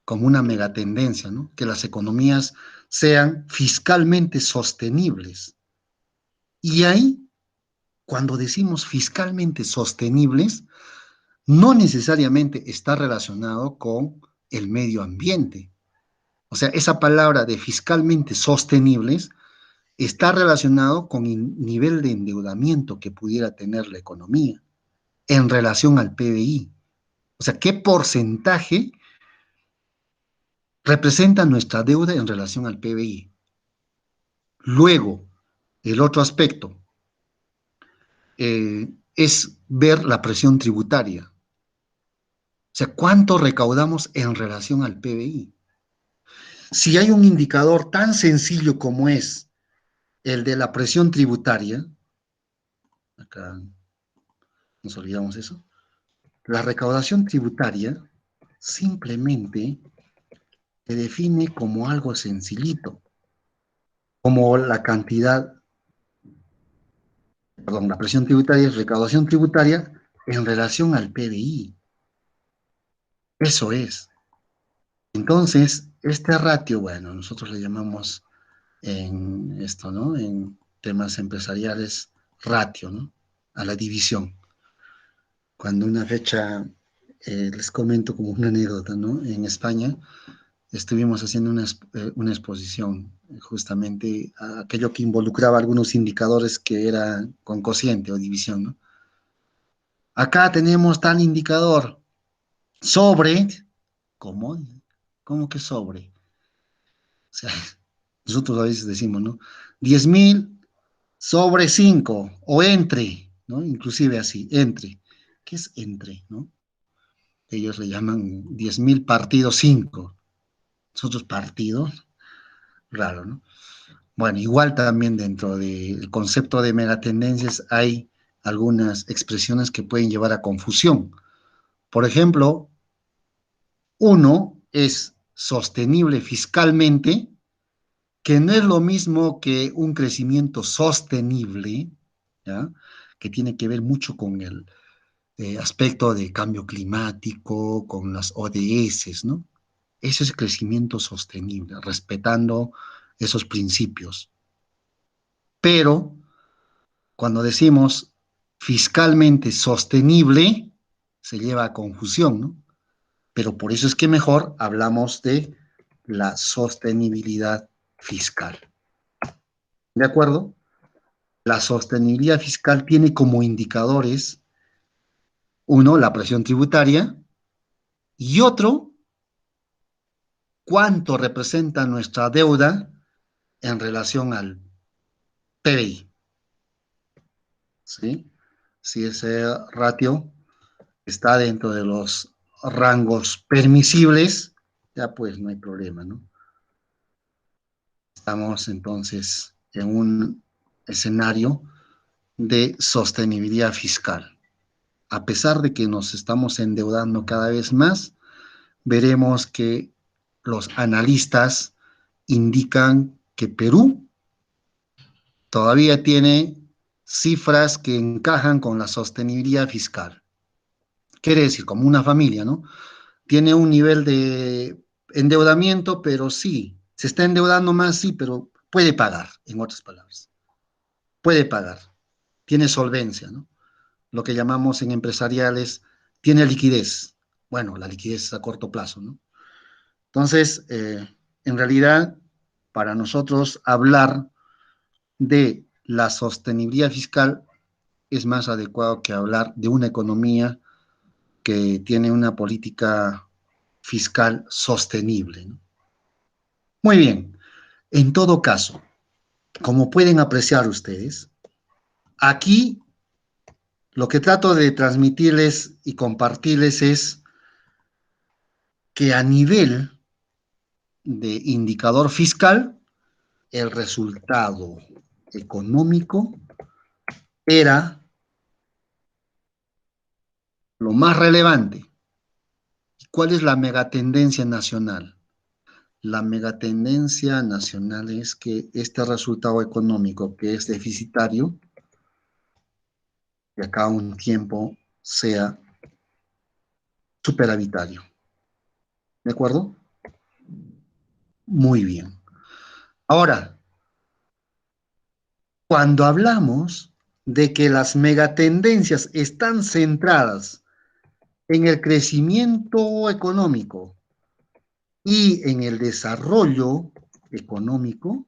como una megatendencia, ¿no? Que las economías sean fiscalmente sostenibles. Y ahí, cuando decimos fiscalmente sostenibles, no necesariamente está relacionado con el medio ambiente. O sea, esa palabra de fiscalmente sostenibles está relacionado con el nivel de endeudamiento que pudiera tener la economía en relación al PBI. O sea, ¿qué porcentaje representa nuestra deuda en relación al PBI? Luego, el otro aspecto es ver la presión tributaria. O sea, ¿cuánto recaudamos en relación al PBI? Si hay un indicador tan sencillo como es el de la presión tributaria, acá nos olvidamos eso, la recaudación tributaria simplemente se define como algo sencillito, como la cantidad, perdón, la presión tributaria es recaudación tributaria en relación al PBI. Eso es. Entonces, este ratio, bueno, nosotros le llamamos en esto, ¿no? En temas empresariales, ratio, ¿no? A la división. Cuando una fecha, les comento como una anécdota, ¿no? En España estuvimos haciendo una exposición, justamente a aquello que involucraba algunos indicadores que eran con cociente o división, ¿no? Acá tenemos tal indicador sobre, ¿cómo? ¿Cómo que sobre? O sea, nosotros a veces decimos, ¿no? 10.000 sobre 5 o entre, ¿no? Inclusive así, entre. ¿Qué es entre, no? Ellos le llaman 10.000 partido 5. Nosotros partidos, raro, ¿no? Bueno, igual también dentro del concepto de megatendencias hay algunas expresiones que pueden llevar a confusión. Por ejemplo, uno es sostenible fiscalmente, que no es lo mismo que un crecimiento sostenible, ¿ya? Que tiene que ver mucho con el aspecto de cambio climático, con las ODS, ¿no? Ese es crecimiento sostenible, respetando esos principios. Pero cuando decimos fiscalmente sostenible, se lleva a confusión, ¿no? Pero por eso es que mejor hablamos de la sostenibilidad fiscal. ¿De acuerdo? La sostenibilidad fiscal tiene como indicadores, uno, la presión tributaria, y otro, cuánto representa nuestra deuda en relación al PBI, ¿sí? Si ese ratio está dentro de los rangos permisibles, ya pues no hay problema, ¿no? Estamos entonces en un escenario de sostenibilidad fiscal. A pesar de que nos estamos endeudando cada vez más, veremos que los analistas indican que Perú todavía tiene cifras que encajan con la sostenibilidad fiscal. Quiere decir, como una familia, ¿no? Tiene un nivel de endeudamiento, pero sí, se está endeudando más, sí, pero puede pagar, en otras palabras. Puede pagar, tiene solvencia, ¿no? Lo que llamamos en empresariales, tiene liquidez. Bueno, la liquidez es a corto plazo, ¿no? Entonces, en realidad, para nosotros hablar de la sostenibilidad fiscal es más adecuado que hablar de una economía que tiene una política fiscal sostenible, ¿no? Muy bien, en todo caso, como pueden apreciar ustedes, aquí lo que trato de transmitirles y compartirles es que a nivel de indicador fiscal, el resultado económico era lo más relevante. ¿Cuál es la megatendencia nacional? La megatendencia nacional es que este resultado económico que es deficitario, de acá a un tiempo sea superavitario. ¿De acuerdo? Muy bien. Ahora, cuando hablamos de que las megatendencias están centradas en el crecimiento económico y en el desarrollo económico,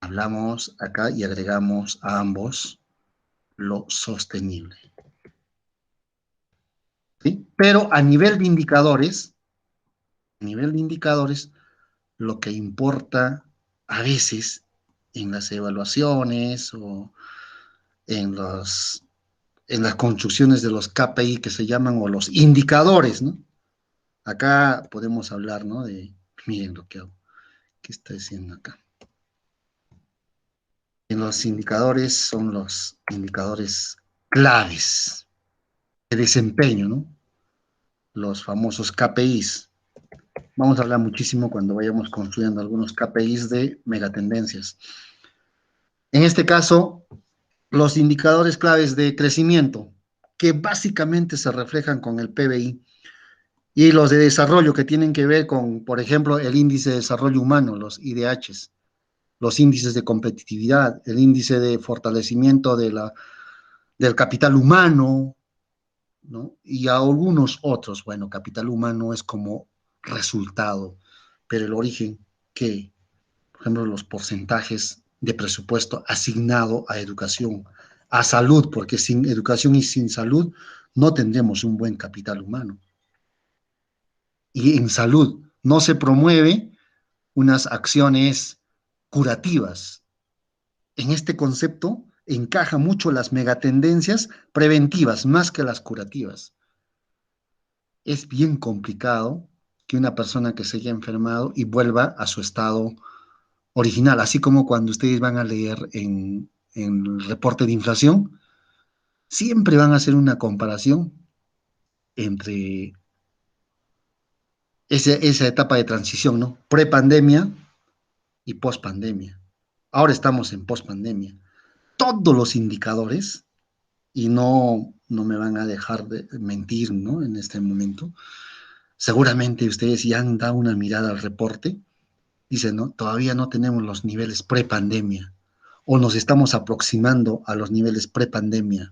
hablamos acá y agregamos a ambos lo sostenible. ¿Sí? Pero a nivel de indicadores, lo que importa a veces en las evaluaciones o en los en las construcciones de los KPI que se llaman, o los indicadores, ¿no? Acá podemos hablar, ¿no? Miren lo que hago, ¿qué está diciendo acá? En los indicadores son los indicadores claves de desempeño, ¿no? Los famosos KPIs. Vamos a hablar muchísimo cuando vayamos construyendo algunos KPIs de megatendencias. En este caso, los indicadores claves de crecimiento, que básicamente se reflejan con el PBI, y los de desarrollo que tienen que ver con, por ejemplo, el índice de desarrollo humano, los IDHs, los índices de competitividad, el índice de fortalecimiento del capital humano, ¿no? Y algunos otros. Bueno, capital humano es como resultado, pero el origen, que, por ejemplo, los porcentajes de presupuesto asignado a educación, a salud, porque sin educación y sin salud no tendremos un buen capital humano. Y en salud no se promueve unas acciones curativas. En este concepto encaja mucho las megatendencias preventivas más que las curativas. Es bien complicado que una persona que se haya enfermado y vuelva a su estado original, así como cuando ustedes van a leer en el reporte de inflación, siempre van a hacer una comparación entre esa etapa de transición, ¿no? Prepandemia y pospandemia. Ahora estamos en pospandemia. Todos los indicadores, y no me van a dejar de mentir, ¿no? En este momento, seguramente ustedes ya han dado una mirada al reporte, dicen, ¿no? Todavía no tenemos los niveles prepandemia, o nos estamos aproximando a los niveles prepandemia,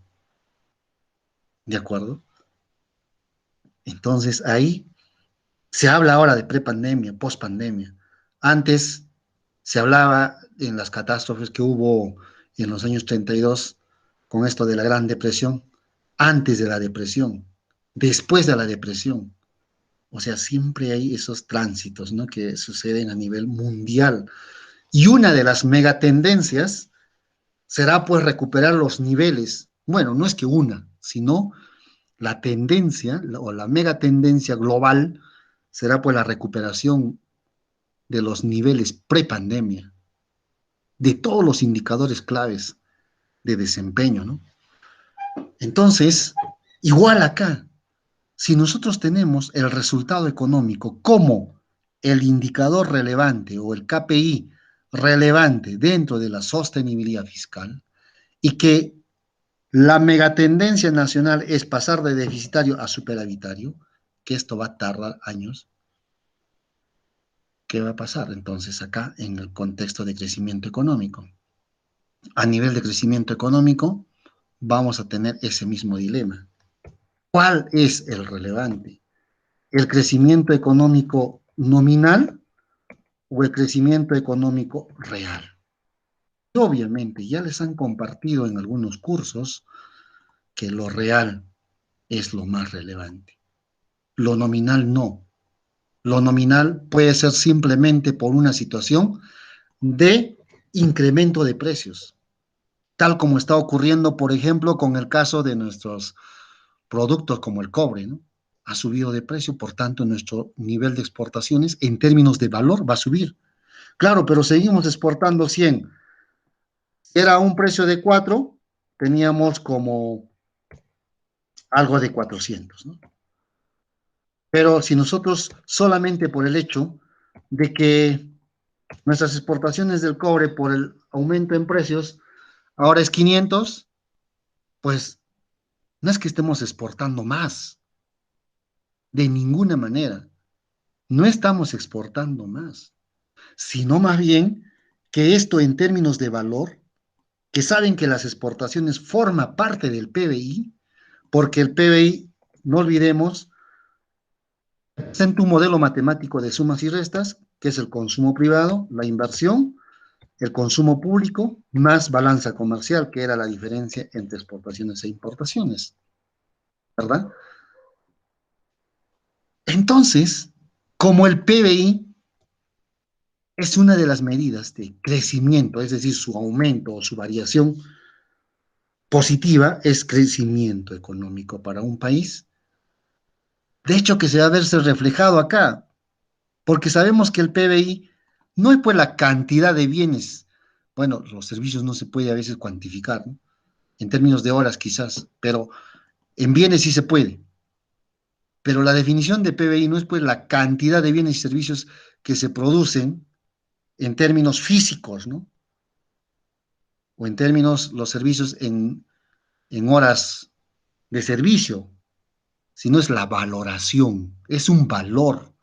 ¿de acuerdo? Entonces ahí se habla ahora de prepandemia, pospandemia. Antes se hablaba en las catástrofes que hubo en los años 32 con esto de la Gran Depresión, antes de la depresión, después de la depresión. O sea, siempre hay esos tránsitos, ¿no? Que suceden a nivel mundial. Y una de las megatendencias será pues recuperar los niveles. Bueno, no es que una, sino la tendencia o la megatendencia global será pues la recuperación de los niveles prepandemia, de todos los indicadores claves de desempeño, ¿no? Entonces, igual acá, si nosotros tenemos el resultado económico como el indicador relevante o el KPI relevante dentro de la sostenibilidad fiscal, y que la megatendencia nacional es pasar de deficitario a superavitario, que esto va a tardar años, ¿qué va a pasar entonces acá en el contexto de crecimiento económico? A nivel de crecimiento económico, vamos a tener ese mismo dilema. ¿Cuál es el relevante? ¿El crecimiento económico nominal o el crecimiento económico real? Y obviamente ya les han compartido en algunos cursos que lo real es lo más relevante. Lo nominal no. Lo nominal puede ser simplemente por una situación de incremento de precios, tal como está ocurriendo, por ejemplo, con el caso de nuestros productos como el cobre, ¿no? Ha subido de precio, por tanto, nuestro nivel de exportaciones en términos de valor va a subir. Claro, pero seguimos exportando 100. Era un precio de 4, teníamos como algo de 400, ¿no? Pero si nosotros solamente por el hecho de que nuestras exportaciones del cobre por el aumento en precios ahora es 500, pues no es que estemos exportando más, de ninguna manera. No estamos exportando más, sino más bien que esto en términos de valor, que saben que las exportaciones forma parte del PBI, porque el PBI, no olvidemos, presenta un modelo matemático de sumas y restas, que es el consumo privado, la inversión, el consumo público, más balanza comercial, que era la diferencia entre exportaciones e importaciones, ¿verdad? Entonces, como el PBI es una de las medidas de crecimiento, es decir, su aumento o su variación positiva es crecimiento económico para un país. De hecho, que se va a verse reflejado acá, porque sabemos que el PBI no es pues la cantidad de bienes. Bueno, los servicios no se puede a veces cuantificar, ¿no? En términos de horas quizás, pero en bienes sí se puede. Pero la definición de PBI no es pues la cantidad de bienes y servicios que se producen en términos físicos, ¿no? O en términos los servicios en horas de servicio, sino es la valoración, es un valor.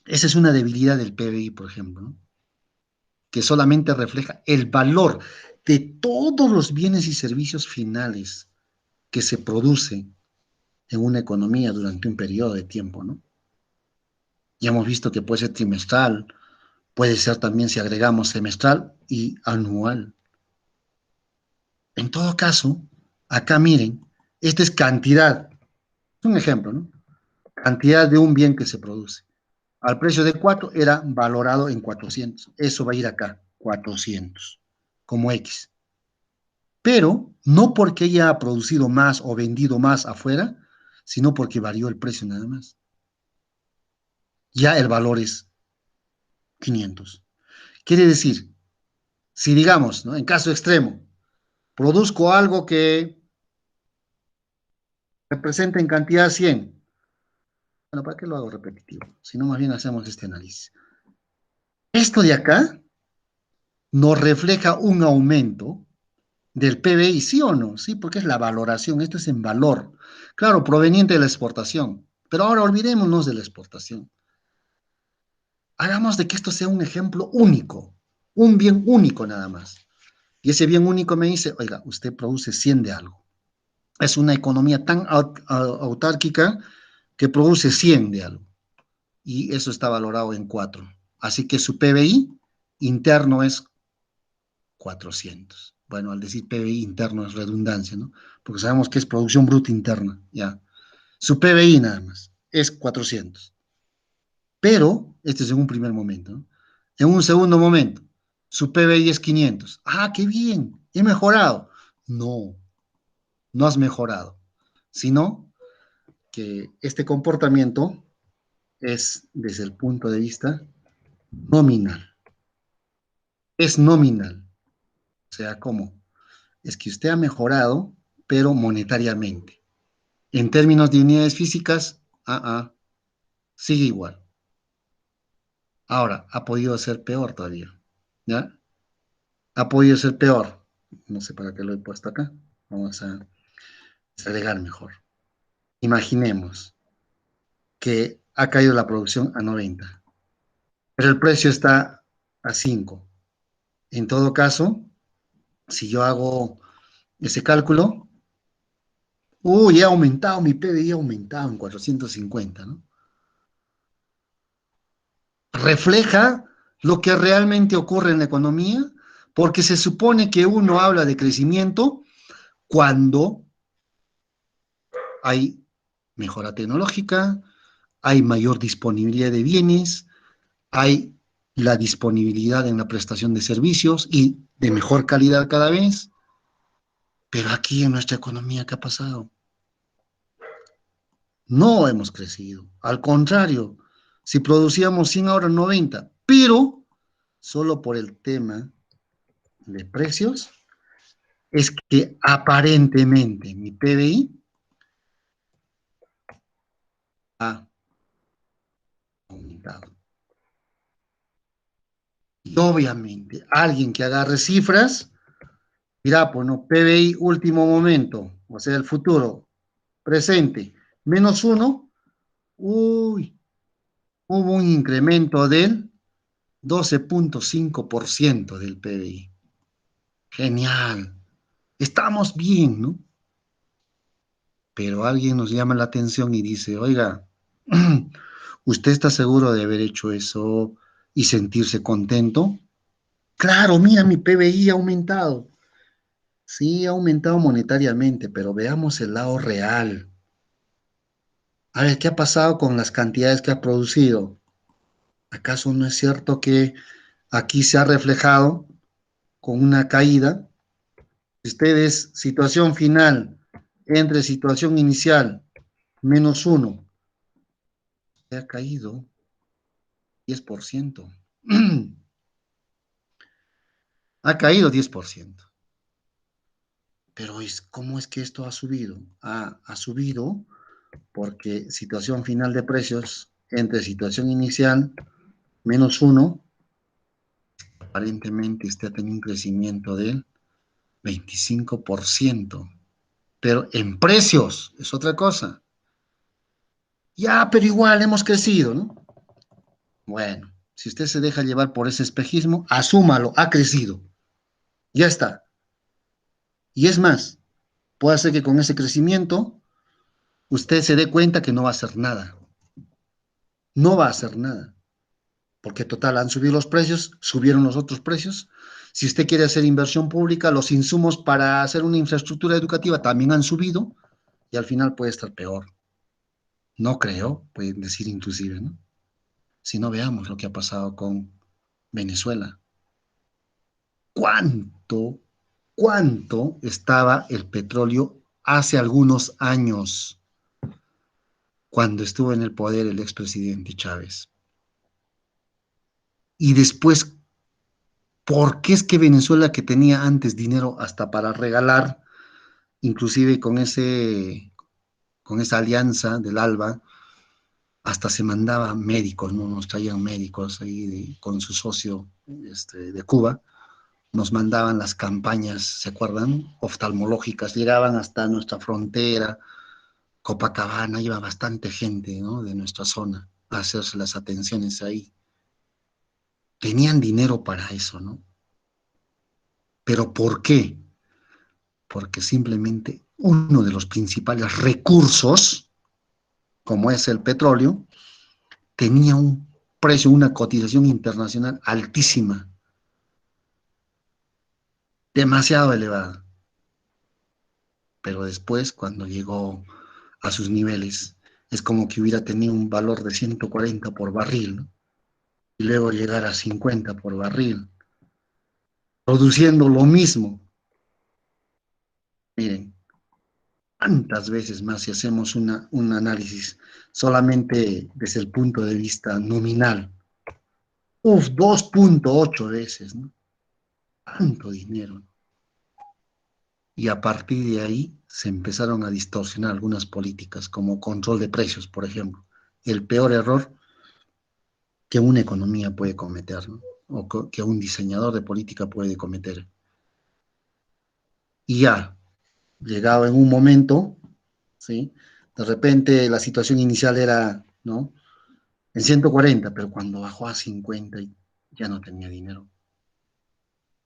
Esa es una debilidad del PBI, por ejemplo, ¿no? Que solamente refleja el valor de todos los bienes y servicios finales que se producen en una economía durante un periodo de tiempo, ¿no? Ya hemos visto que puede ser trimestral, puede ser también si agregamos semestral y anual. En todo caso, acá miren, esta es cantidad, es un ejemplo, ¿no? Cantidad de un bien que se produce. Al precio de 4 era valorado en 400. Eso va a ir acá, 400, como X. Pero no porque haya producido más o vendido más afuera, sino porque varió el precio nada más. Ya el valor es 500. Quiere decir, si digamos, ¿no? En caso extremo, produzco algo que representa en cantidad 100. Bueno, ¿para qué lo hago repetitivo? Si no, más bien hacemos este análisis. Esto de acá nos refleja un aumento del PBI, ¿sí o no? Sí, porque es la valoración, esto es en valor. Claro, proveniente de la exportación. Pero ahora olvidémonos de la exportación. Hagamos de que esto sea un ejemplo único, un bien único nada más. Y ese bien único me dice, oiga, usted produce 100 de algo. Es una economía tan autárquica que produce 100 de algo. Y eso está valorado en 4. Así que su PBI interno es 400. Bueno, al decir PBI interno es redundancia, ¿no? Porque sabemos que es producción bruta interna, ya. Su PBI nada más es 400. Pero, este es en un primer momento, ¿no? En un segundo momento, su PBI es 500. Ah, qué bien, he mejorado. No, no has mejorado, sino que este comportamiento es desde el punto de vista nominal. Es nominal. O sea, ¿cómo? Es que usted ha mejorado, pero monetariamente. En términos de unidades físicas, sigue igual. Ahora, ha podido ser peor todavía, ¿ya? Ha podido ser peor. No sé para qué lo he puesto acá. Vamos a agregar mejor. Imaginemos que ha caído la producción a 90, pero el precio está a 5. En todo caso, si yo hago ese cálculo, he aumentado, mi PBI ha aumentado en 450, ¿no? Refleja lo que realmente ocurre en la economía, porque se supone que uno habla de crecimiento cuando hay mejora tecnológica, hay mayor disponibilidad de bienes, hay la disponibilidad en la prestación de servicios y de mejor calidad cada vez. Pero aquí en nuestra economía, ¿qué ha pasado? No hemos crecido. Al contrario, si producíamos 100 ahora 90, pero solo por el tema de precios, es que aparentemente mi PBI ha aumentado. Y obviamente, alguien que agarre cifras dirá, pues no, PBI último momento, o sea, el futuro, presente, -1, uy, hubo un incremento del 12,5% del PBI. Genial. Estamos bien, ¿no? Pero alguien nos llama la atención y dice, oiga, ¿usted está seguro de haber hecho eso y sentirse contento? Claro, mira, mi PBI ha aumentado. Sí, ha aumentado monetariamente, pero veamos el lado real. A ver, ¿qué ha pasado con las cantidades que ha producido? ¿Acaso no es cierto que aquí se ha reflejado con una caída? Si ustedes, situación final entre situación inicial -1, se ha caído 10%. Ha caído 10%. Pero ¿cómo es que esto ha subido? Ha subido porque situación final de precios entre situación inicial -1, aparentemente está teniendo un crecimiento del 25%. Pero en precios es otra cosa. Ya, pero igual hemos crecido, ¿no? Bueno, si usted se deja llevar por ese espejismo, asúmalo, ha crecido. Ya está. Y es más, puede ser que con ese crecimiento usted se dé cuenta que no va a hacer nada. No va a hacer nada. Porque total, han subido los precios, subieron los otros precios. Si usted quiere hacer inversión pública, los insumos para hacer una infraestructura educativa también han subido y al final puede estar peor. No creo, pueden decir inclusive, ¿no? Si no, veamos lo que ha pasado con Venezuela. ¿Cuánto, cuánto estaba el petróleo hace algunos años cuando estuvo en el poder el expresidente Chávez? Y después, ¿por qué es que Venezuela, que tenía antes dinero hasta para regalar, inclusive con esa alianza del ALBA, hasta se mandaba médicos, ¿no? Nos traían médicos ahí con su socio de Cuba, nos mandaban las campañas, ¿se acuerdan? Oftalmológicas, llegaban hasta nuestra frontera, Copacabana, iba bastante gente, ¿no? De nuestra zona a hacerse las atenciones ahí. Tenían dinero para eso, ¿no? ¿Pero por qué? Porque simplemente uno de los principales recursos, como es el petróleo, tenía un precio, una cotización internacional altísima, demasiado elevada. Pero después, cuando llegó a sus niveles, es como que hubiera tenido un valor de 140 por barril, ¿no? Y luego llegar a 50 por barril, produciendo lo mismo. Miren, ¿cuántas veces más si hacemos un análisis solamente desde el punto de vista nominal? 2,8 veces, ¿no? Tanto dinero. Y a partir de ahí se empezaron a distorsionar algunas políticas, como control de precios, por ejemplo. El peor error que una economía puede cometer, ¿no? O que un diseñador de política puede cometer. Y ya, llegado en un momento, ¿sí? De repente la situación inicial era, ¿no? En 140, pero cuando bajó a 50 ya no tenía dinero.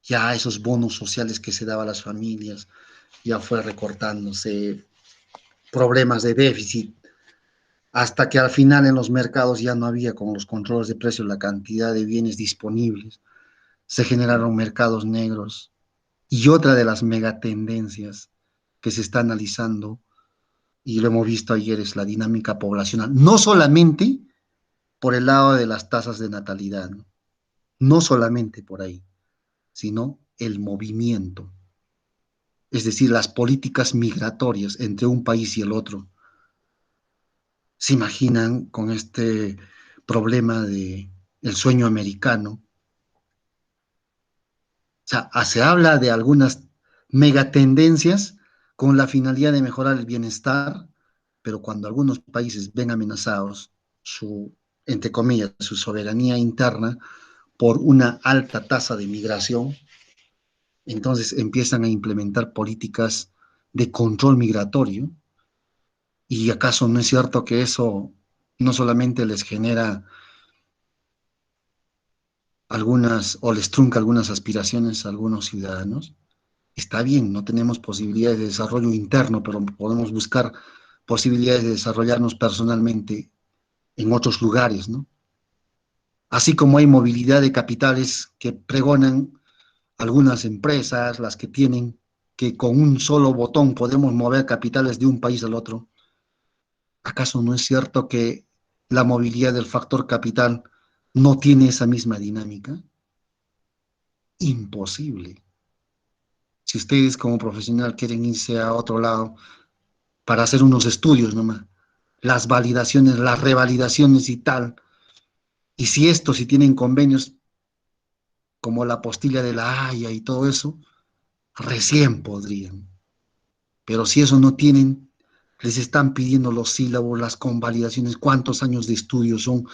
Ya esos bonos sociales que se daban a las familias, ya fue recortándose, problemas de déficit, hasta que al final en los mercados ya no había con los controles de precios la cantidad de bienes disponibles, se generaron mercados negros. Y otra de las megatendencias que se está analizando, y lo hemos visto ayer, es la dinámica poblacional, no solamente por el lado de las tasas de natalidad, no, no solamente por ahí, sino el movimiento, es decir, las políticas migratorias entre un país y el otro. ¿Se imaginan con este problema de el sueño americano? O sea, se habla de algunas megatendencias con la finalidad de mejorar el bienestar, pero cuando algunos países ven amenazados su, entre comillas, su soberanía interna por una alta tasa de migración, entonces empiezan a implementar políticas de control migratorio. ¿Y acaso no es cierto que eso no solamente les genera algunas, o les trunca algunas aspiraciones a algunos ciudadanos. Está bien, no tenemos posibilidades de desarrollo interno, pero podemos buscar posibilidades de desarrollarnos personalmente en otros lugares, ¿no? Así como hay movilidad de capitales que pregonan algunas empresas, las que tienen que con un solo botón podemos mover capitales de un país al otro. ¿Acaso no es cierto que la movilidad del factor capital no tiene esa misma dinámica? Imposible. Si ustedes como profesional quieren irse a otro lado para hacer unos estudios nomás, las validaciones, las revalidaciones y tal, y si tienen convenios como la apostilla de la Haya y todo eso, recién podrían. Pero si eso no tienen, les están pidiendo los sílabos, las convalidaciones, cuántos años de estudio son.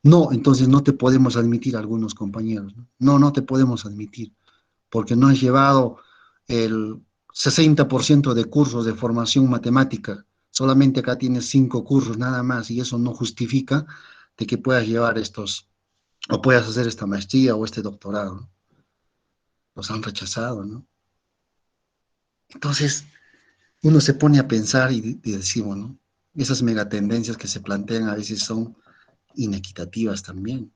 No, entonces no te podemos admitir algunos compañeros. No te podemos admitir, porque no has llevado el 60% de cursos de formación matemática. Solamente acá tienes 5 cursos nada más y eso no justifica de que puedas llevar estos o puedas hacer esta maestría o este doctorado, ¿no? Los han rechazado, ¿no? Entonces, uno se pone a pensar y decimos, ¿no? Esas megatendencias que se plantean a veces son inequitativas también.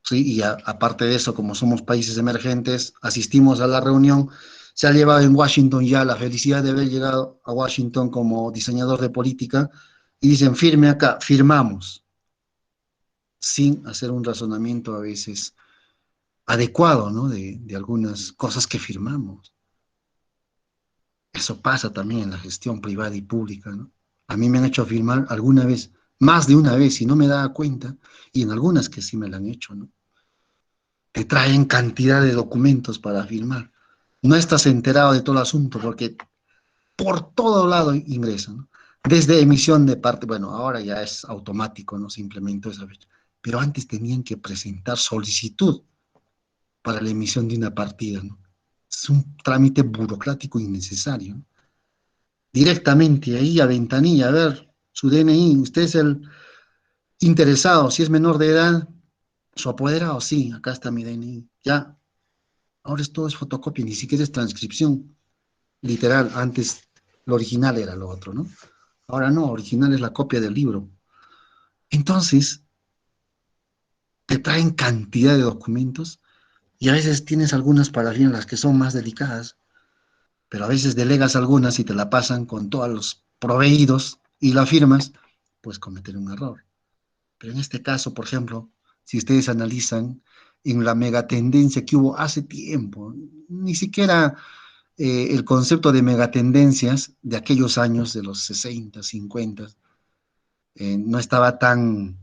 ¿Sí? Y aparte de eso, como somos países emergentes, asistimos a la reunión, se ha llevado en Washington ya la felicidad de haber llegado a Washington como diseñador de política y dicen, firme acá, firmamos, sin hacer un razonamiento a veces adecuado, ¿no? De algunas cosas que firmamos. Eso pasa también en la gestión privada y pública, ¿no? A mí me han hecho firmar alguna vez, más de una vez, y no me daba cuenta, y en algunas que sí me la han hecho, ¿no? Te traen cantidad de documentos para firmar. No estás enterado de todo el asunto porque por todo lado ingresan, ¿no? Desde emisión de parte, bueno, ahora ya es automático, no se implementó esa fecha, pero antes tenían que presentar solicitud para la emisión de una partida, ¿no? Es un trámite burocrático innecesario, ¿no? Directamente ahí a ventanilla, a ver, su DNI, usted es el interesado, si es menor de edad, su apoderado, sí, acá está mi DNI, ya, ahora todo es fotocopia, ni siquiera es transcripción, literal, antes lo original era lo otro, ¿no? Ahora no, original es la copia del libro. Entonces, te traen cantidad de documentos y a veces tienes algunas parafinas las que son más delicadas, pero a veces delegas algunas y te la pasan con todos los proveídos y la firmas, pues cometer un error. Pero en este caso, por ejemplo, si ustedes analizan en la megatendencia que hubo hace tiempo, ni siquiera el concepto de megatendencias de aquellos años, de los 60, 50, no estaba tan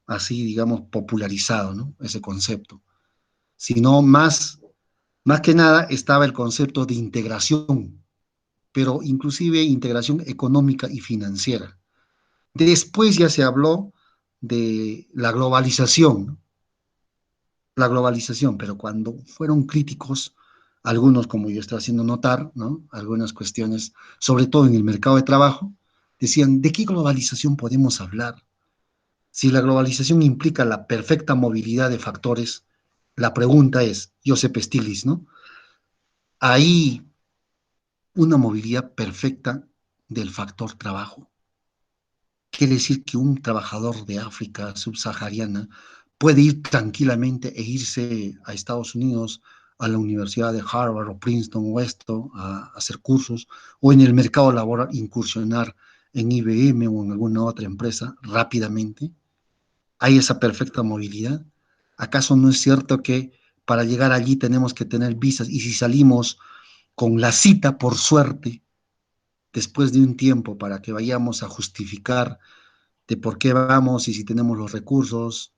así, digamos, popularizado, ¿no? Ese concepto, sino más que nada estaba el concepto de integración, pero inclusive integración económica y financiera. Después ya se habló de la globalización, ¿no? La globalización, pero cuando fueron críticos, algunos, como yo estoy haciendo notar, ¿no? Algunas cuestiones, sobre todo en el mercado de trabajo, decían, ¿de qué globalización podemos hablar? Si la globalización implica la perfecta movilidad de factores, la pregunta es, Joseph Stiglitz, ¿no? ¿Hay una movilidad perfecta del factor trabajo? Quiere decir que un trabajador de África subsahariana puede ir tranquilamente e irse a Estados Unidos, a la Universidad de Harvard o Princeton o esto, a hacer cursos, o en el mercado laboral incursionar en IBM o en alguna otra empresa rápidamente. ¿Hay esa perfecta movilidad? ¿Acaso no es cierto que para llegar allí tenemos que tener visas y si salimos con la cita por suerte, después de un tiempo para que vayamos a justificar de por qué vamos y si tenemos los recursos?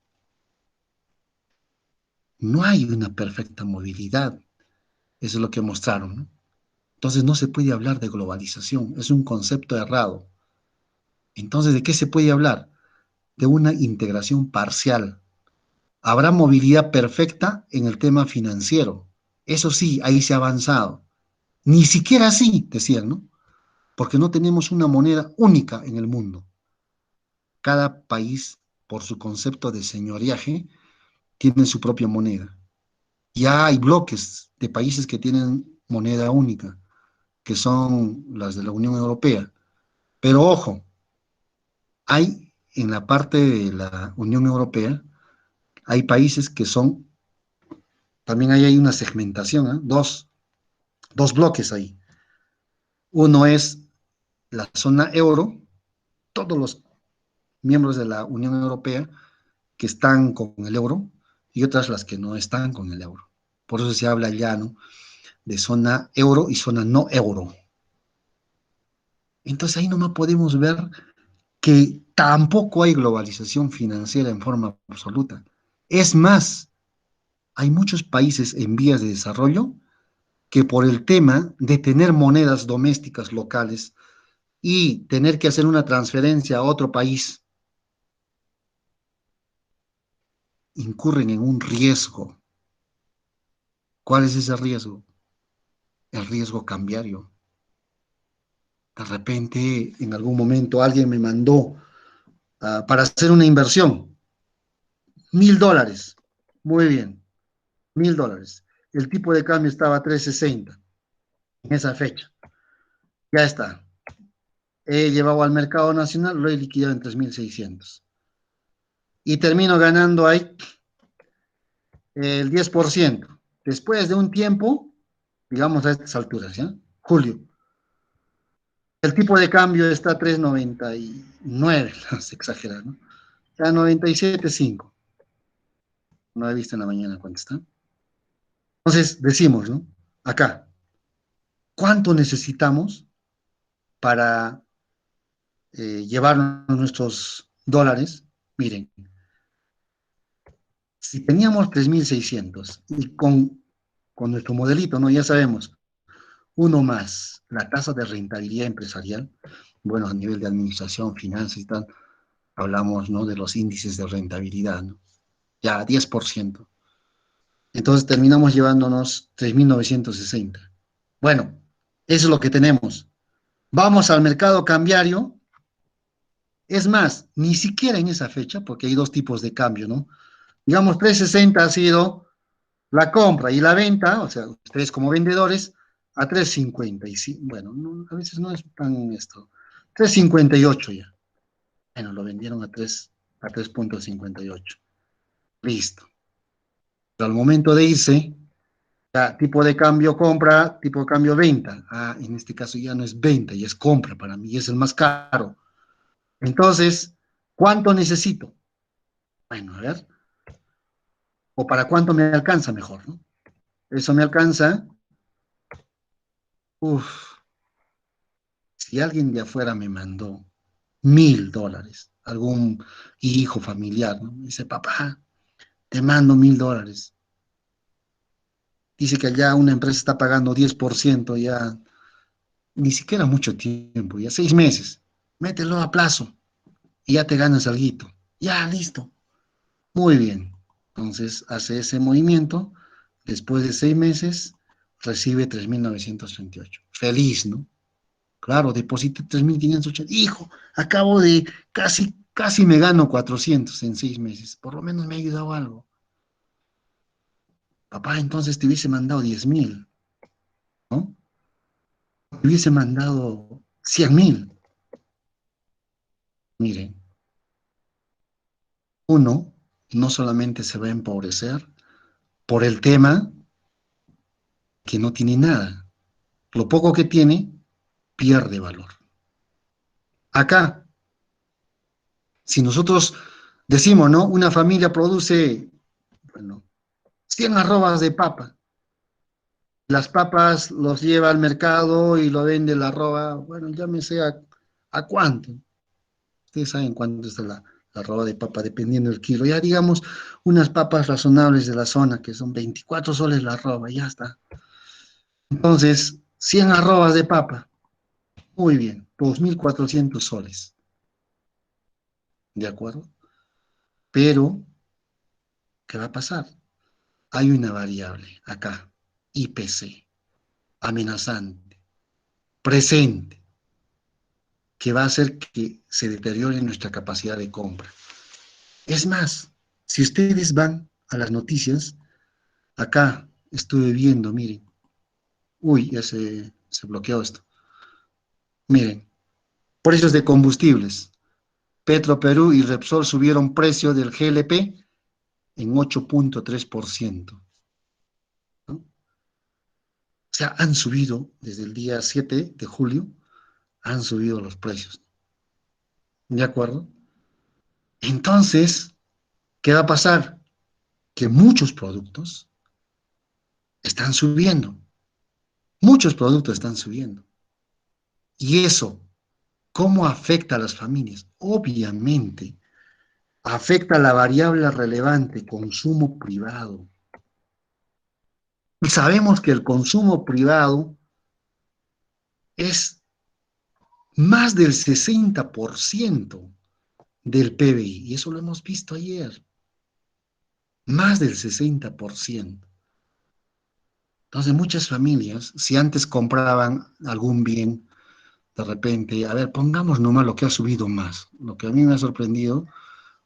No hay una perfecta movilidad, eso es lo que mostraron, ¿no? Entonces no se puede hablar de globalización, es un concepto errado. Entonces, ¿de qué se puede hablar? De una integración parcial. Habrá movilidad perfecta en el tema financiero. Eso sí, ahí se ha avanzado. Ni siquiera así, decían, ¿no? Porque no tenemos una moneda única en el mundo. Cada país, por su concepto de señoriaje, tienen su propia moneda. Ya hay bloques de países que tienen moneda única, que son las de la Unión Europea. Pero ojo, hay en la parte de la Unión Europea, hay países que son, también ahí hay una segmentación, ¿eh? Dos bloques ahí. Uno es la zona euro, todos los miembros de la Unión Europea que están con el euro y otras las que no están con el euro. Por eso se habla ya, ¿no?, de zona euro y zona no euro. Entonces ahí nomás podemos ver que tampoco hay globalización financiera en forma absoluta. Es más, hay muchos países en vías de desarrollo que por el tema de tener monedas domésticas locales y tener que hacer una transferencia a otro país, incurren en un riesgo. ¿Cuál es ese riesgo? El riesgo cambiario. De repente, en algún momento, alguien me mandó para hacer una inversión, $1,000. Muy bien, $1,000. El tipo de cambio estaba a 3.60 en esa fecha. Ya está. He llevado al mercado nacional, lo he liquidado en 3.600. Y termino ganando ahí el 10%. Después de un tiempo, digamos a estas alturas, ¿ya? Julio, el tipo de cambio está a 3.99, no es exagerar, ¿no? Ya 97.5. No he visto en la mañana cuánto está. Entonces, decimos, ¿no? Acá, ¿cuánto necesitamos para llevarnos nuestros dólares? Miren, si teníamos 3.600 y con nuestro modelito, ¿no? Ya sabemos, uno más la tasa de rentabilidad empresarial, bueno, a nivel de administración, finanzas y tal, hablamos, ¿no?, de los índices de rentabilidad, ¿no? Ya 10%. Entonces terminamos llevándonos 3.960. Bueno, eso es lo que tenemos. Vamos al mercado cambiario. Es más, ni siquiera en esa fecha, porque hay dos tipos de cambio, ¿no? Digamos, 3.60 ha sido la compra y la venta, o sea, ustedes como vendedores, a 3.50. Y sí, bueno, no, a veces no es tan esto. 3.58 ya. Bueno, lo vendieron a 3.58. Listo. Pero al momento de irse, ya, tipo de cambio compra, tipo de cambio venta. Ah, en este caso ya no es venta, ya es compra para mí, y es el más caro. Entonces, ¿cuánto necesito? Bueno, a ver, o para cuánto me alcanza mejor, ¿no? Eso me alcanza, uff, si alguien de afuera me mandó $1,000, algún hijo familiar, ¿no? Me dice, papá, te mando $1,000. Dice que allá una empresa está pagando 10%, ya ni siquiera mucho tiempo, ya 6 meses. Mételo a plazo y ya te ganas alguito. Ya, listo. Muy bien. Entonces hace ese movimiento. Después de 6 meses, recibe 3.938. Feliz, ¿no? Claro, deposité 3.580. Hijo, acabo de casi me gano 400 en 6 meses. Por lo menos me ha ayudado algo. Papá, entonces te hubiese mandado 10.000, ¿no? Te hubiese mandado 100.000. Miren, uno no solamente se va a empobrecer por el tema que no tiene nada. Lo poco que tiene pierde valor. Acá, si nosotros decimos, ¿no? Una familia produce, bueno, 100 arrobas de papa. Las papas los lleva al mercado y lo vende la arroba, bueno, llámese a cuánto. Ustedes saben cuánto está la arroba de papa, dependiendo del kilo. Ya digamos, unas papas razonables de la zona, que son 24 soles la arroba, ya está. Entonces, 100 arrobas de papa. Muy bien, 2.400 soles. ¿De acuerdo? Pero, ¿qué va a pasar? Hay una variable acá, IPC, amenazante, presente, que va a hacer que se deteriore nuestra capacidad de compra. Es más, si ustedes van a las noticias, acá estuve viendo, miren, uy, ya se bloqueó esto. Miren, precios de combustibles. Petroperú y Repsol subieron precio del GLP en 8,3%. ¿No? O sea, han subido desde el día 7 de julio, han subido los precios. ¿De acuerdo? Entonces, ¿qué va a pasar? Que muchos productos están subiendo. Muchos productos están subiendo. Y eso, ¿cómo afecta a las familias? Obviamente, afecta la variable relevante, consumo privado. Y sabemos que el consumo privado es más del 60% del PBI. Y eso lo hemos visto ayer. Más del 60%. Entonces, muchas familias, si antes compraban algún bien, de repente, a ver, pongamos nomás lo que ha subido más. Lo que a mí me ha sorprendido,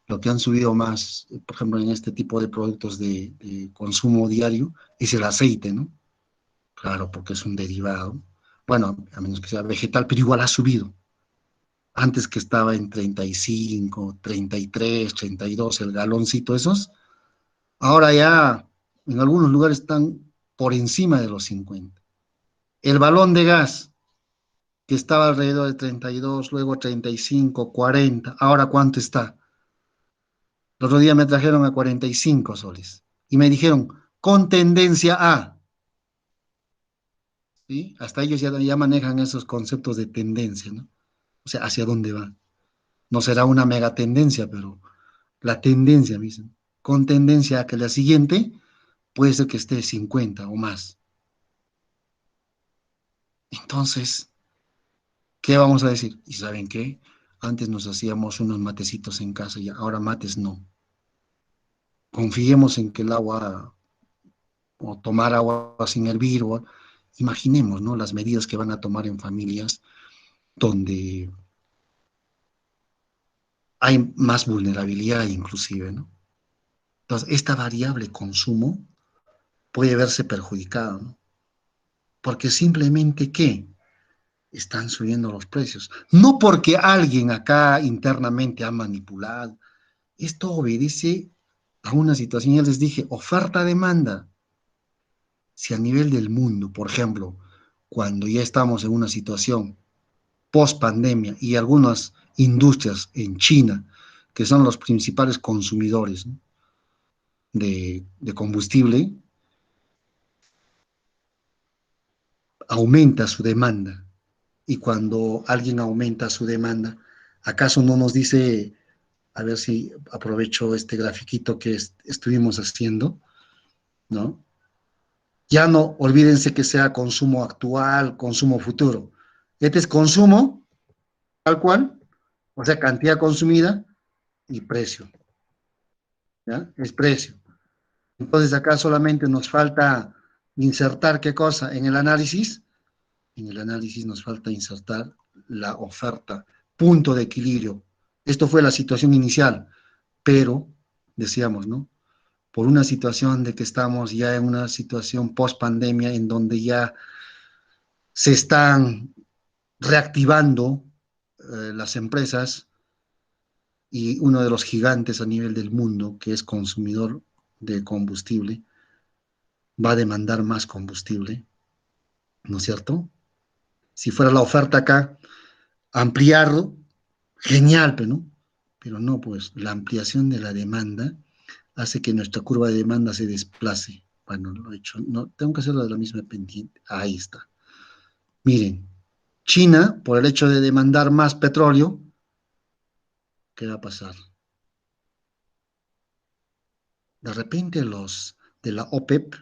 lo que han subido más, por ejemplo, en este tipo de productos de consumo diario, es el aceite, ¿no? Claro, porque es un derivado. Bueno, a menos que sea vegetal, pero igual ha subido. Antes que estaba en 35, 33, 32 el galoncito esos, ahora ya en algunos lugares están por encima de los 50. El balón de gas, que estaba alrededor de 32, luego 35, 40, ahora ¿cuánto está? El otro día me trajeron a 45 soles y me dijeron, con tendencia a, ¿sí? Hasta ellos ya manejan esos conceptos de tendencia, ¿no? O sea, hacia dónde va. No será una mega tendencia, pero la tendencia, me dicen, con tendencia a que la siguiente puede ser que esté 50 o más. Entonces, ¿qué vamos a decir? ¿Y saben qué? Antes nos hacíamos unos matecitos en casa y ahora mates no. Confiemos en que el agua o tomar agua sin hervir o imaginemos, ¿no? Las medidas que van a tomar en familias donde hay más vulnerabilidad inclusive, ¿no? Entonces, esta variable consumo puede verse perjudicada, ¿no? Porque simplemente, ¿qué? Están subiendo los precios. No porque alguien acá internamente ha manipulado. Esto obedece a una situación, ya les dije, oferta-demanda. Si a nivel del mundo, por ejemplo, cuando ya estamos en una situación post pandemia y algunas industrias en China, que son los principales consumidores, ¿no? de combustible, aumenta su demanda. Y cuando alguien aumenta su demanda, ¿acaso no nos dice, a ver si aprovecho este grafiquito que estuvimos haciendo, ¿no? Ya no olvídense que sea consumo actual, consumo futuro. Este es consumo, tal cual, o sea, cantidad consumida y precio, ¿ya? Es precio. Entonces acá solamente nos falta insertar qué cosa en el análisis nos falta insertar la oferta, punto de equilibrio. Esto fue la situación inicial, pero decíamos, ¿no? Por una situación de que estamos ya en una situación post pandemia en donde ya se están reactivando las empresas y uno de los gigantes a nivel del mundo, que es consumidor de combustible, va a demandar más combustible, ¿no es cierto? Si fuera la oferta acá, ampliarlo, genial, pero no. Pero no, pues la ampliación de la demanda hace que nuestra curva de demanda se desplace. Bueno, lo he hecho, no, tengo que hacerlo de la misma pendiente. Ahí está. Miren, China, por el hecho de demandar más petróleo, ¿qué va a pasar? De repente los de la OPEP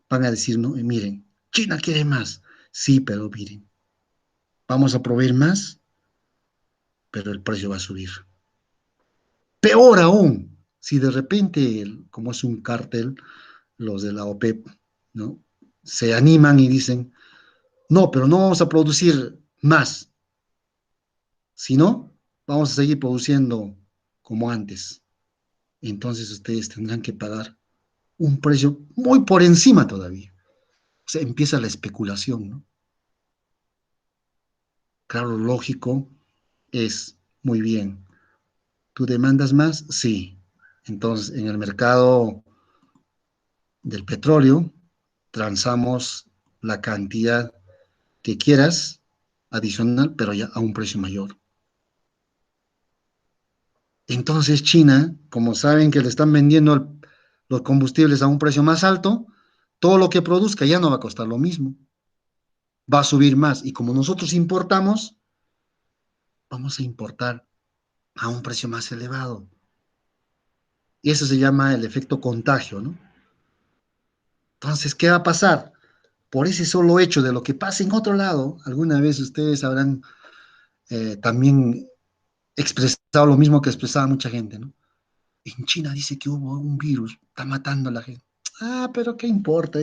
van a decir, no, miren, China quiere más. Sí, pero miren, vamos a proveer más, pero el precio va a subir. Peor aún, si de repente, como es un cártel, los de la OPEP, ¿no? Se animan y dicen, no, pero no vamos a producir más, sino vamos a seguir produciendo como antes. Entonces ustedes tendrán que pagar. un precio muy por encima todavía. O sea, empieza la especulación, ¿no? Claro, lo lógico es, muy bien, ¿tú demandas más? Sí. Entonces, en el mercado del petróleo, transamos la cantidad que quieras adicional, pero ya a un precio mayor. Entonces, China, como saben que le están vendiendo los combustibles a un precio más alto, todo lo que produzca ya no va a costar lo mismo, va a subir más. Y como nosotros importamos, vamos a importar a un precio más elevado. Y eso se llama el efecto contagio, ¿no? Entonces, ¿qué va a pasar? Por ese solo hecho de lo que pasa en otro lado, alguna vez ustedes habrán también expresado lo mismo que expresaba mucha gente, ¿no? En China dice que hubo un virus, está matando a la gente. Ah, pero ¿qué importa?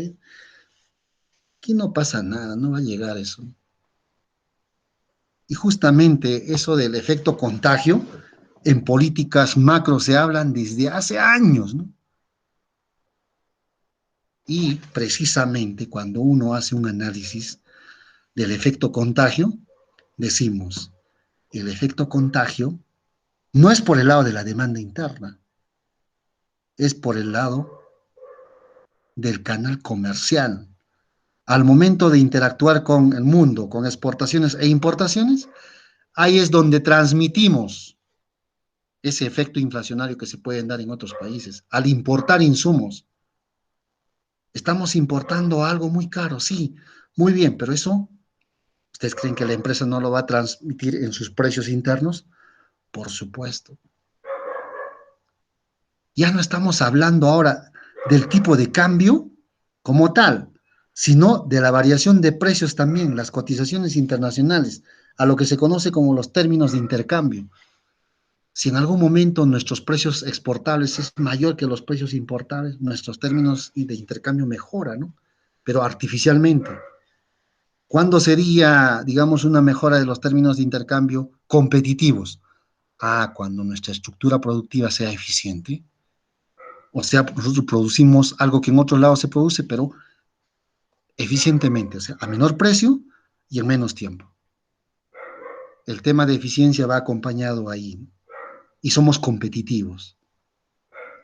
Aquí no pasa nada, no va a llegar eso. Y justamente eso del efecto contagio, en políticas macro se hablan desde hace años, ¿no? Y precisamente cuando uno hace un análisis del efecto contagio, decimos, el efecto contagio no es por el lado de la demanda interna, es por el lado del canal comercial. Al momento de interactuar con el mundo, con exportaciones e importaciones, ahí es donde transmitimos ese efecto inflacionario que se puede dar en otros países. Al importar insumos, estamos importando algo muy caro, sí, muy bien, pero eso, ¿ustedes creen que la empresa no lo va a transmitir en sus precios internos? Por supuesto. Ya no estamos hablando ahora del tipo de cambio como tal, sino de la variación de precios también, las cotizaciones internacionales, a lo que se conoce como los términos de intercambio. Si en algún momento nuestros precios exportables es mayor que los precios importables, nuestros términos de intercambio mejoran, ¿no? Pero artificialmente. ¿Cuándo sería, digamos, una mejora de los términos de intercambio competitivos? Ah, cuando nuestra estructura productiva sea eficiente. O sea, nosotros producimos algo que en otros lados se produce, pero eficientemente, o sea, a menor precio y en menos tiempo. El tema de eficiencia va acompañado ahí, ¿no? Y somos competitivos.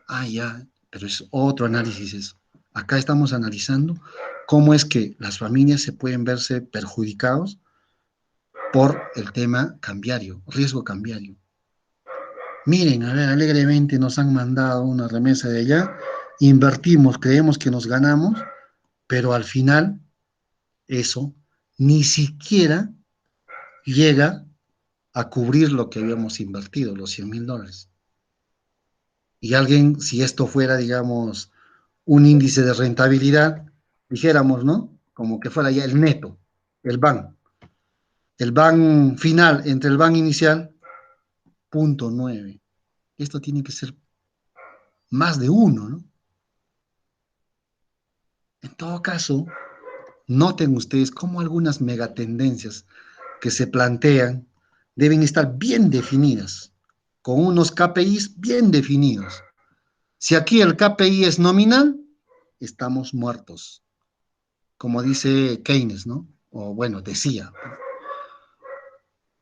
Ah, ya, pero es otro análisis eso. Acá estamos analizando cómo es que las familias se pueden verse perjudicados por el tema cambiario, riesgo cambiario. Miren, a ver, alegremente nos han mandado una remesa de allá, invertimos, creemos que nos ganamos, pero al final eso ni siquiera llega a cubrir lo que habíamos invertido, los $100,000. Y alguien, si esto fuera, digamos, un índice de rentabilidad, dijéramos, ¿no? Como que fuera ya el neto, el BAN. El BAN final entre el BAN inicial, 0,9. Esto tiene que ser más de uno, ¿no? En todo caso, noten ustedes cómo algunas megatendencias que se plantean deben estar bien definidas, con unos KPIs bien definidos. Si aquí el KPI es nominal, estamos muertos, como dice Keynes, ¿no? O bueno, decía,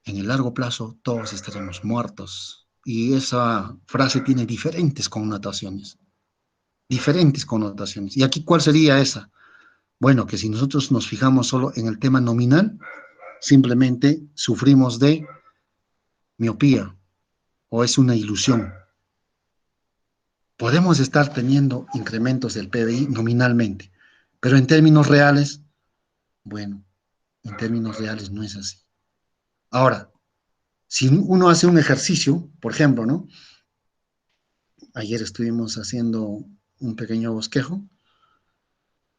en el largo plazo todos estaremos muertos. Y esa frase tiene diferentes connotaciones, diferentes connotaciones. ¿Y aquí cuál sería esa? Bueno, que si nosotros nos fijamos solo en el tema nominal, simplemente sufrimos de miopía o es una ilusión. Podemos estar teniendo incrementos del PBI nominalmente, pero en términos reales, bueno, en términos reales no es así. Ahora, si uno hace un ejercicio, por ejemplo, ¿no? Ayer estuvimos haciendo un pequeño bosquejo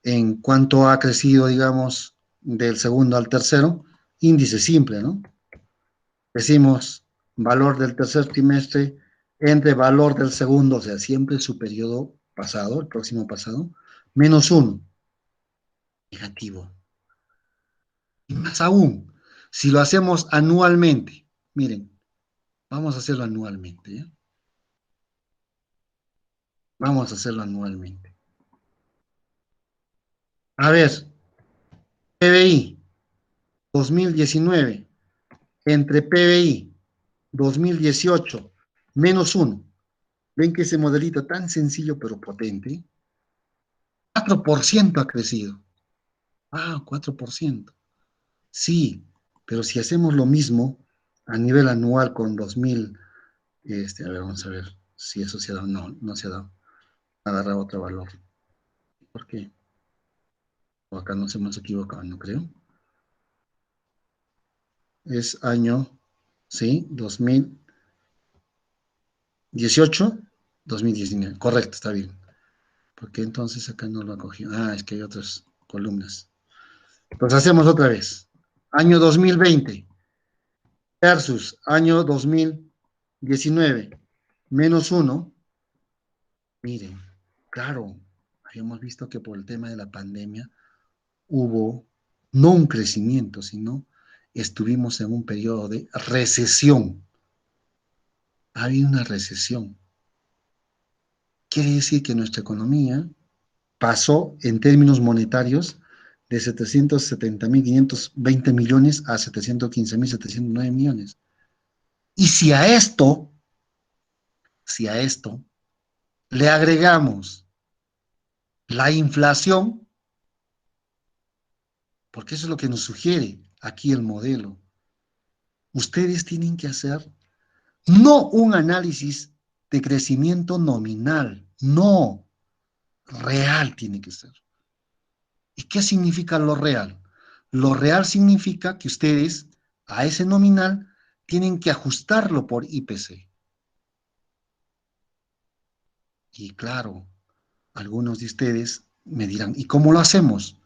en cuanto ha crecido, digamos, del segundo al tercero, índice simple, ¿no? Decimos valor del tercer trimestre entre valor del segundo, o sea, siempre su periodo pasado, el próximo pasado, menos uno, negativo. Y más aún, si lo hacemos anualmente, miren, vamos a hacerlo anualmente, ¿ya? Vamos a hacerlo anualmente. A ver, PBI 2019 entre PBI 2018 menos uno. Ven que ese modelito tan sencillo pero potente, 4% ha crecido. Ah, 4%. Sí, pero si hacemos lo mismo a nivel anual con 2000, a ver, vamos a ver si eso se ha dado. No, no se ha dado. Agarra otro valor. ¿Por qué? O acá nos hemos equivocado, no creo. Es año, sí, 2018, 2019. Correcto, está bien. ¿Por qué entonces acá no lo ha cogido? Ah, es que hay otras columnas. Entonces hacemos otra vez. Año 2020 versus año 2019 menos uno. Miren, claro, habíamos visto que por el tema de la pandemia hubo no un crecimiento, sino estuvimos en un periodo de recesión. Ha habido una recesión. Quiere decir que nuestra economía pasó en términos monetarios de 770.520 millones a 715.709 millones. Y si a esto le agregamos la inflación, porque eso es lo que nos sugiere aquí el modelo, ustedes tienen que hacer no un análisis de crecimiento nominal, no, real tiene que ser. ¿Y qué significa lo real? Lo real significa que ustedes a ese nominal tienen que ajustarlo por IPC. Y claro, algunos de ustedes me dirán, ¿y cómo lo hacemos?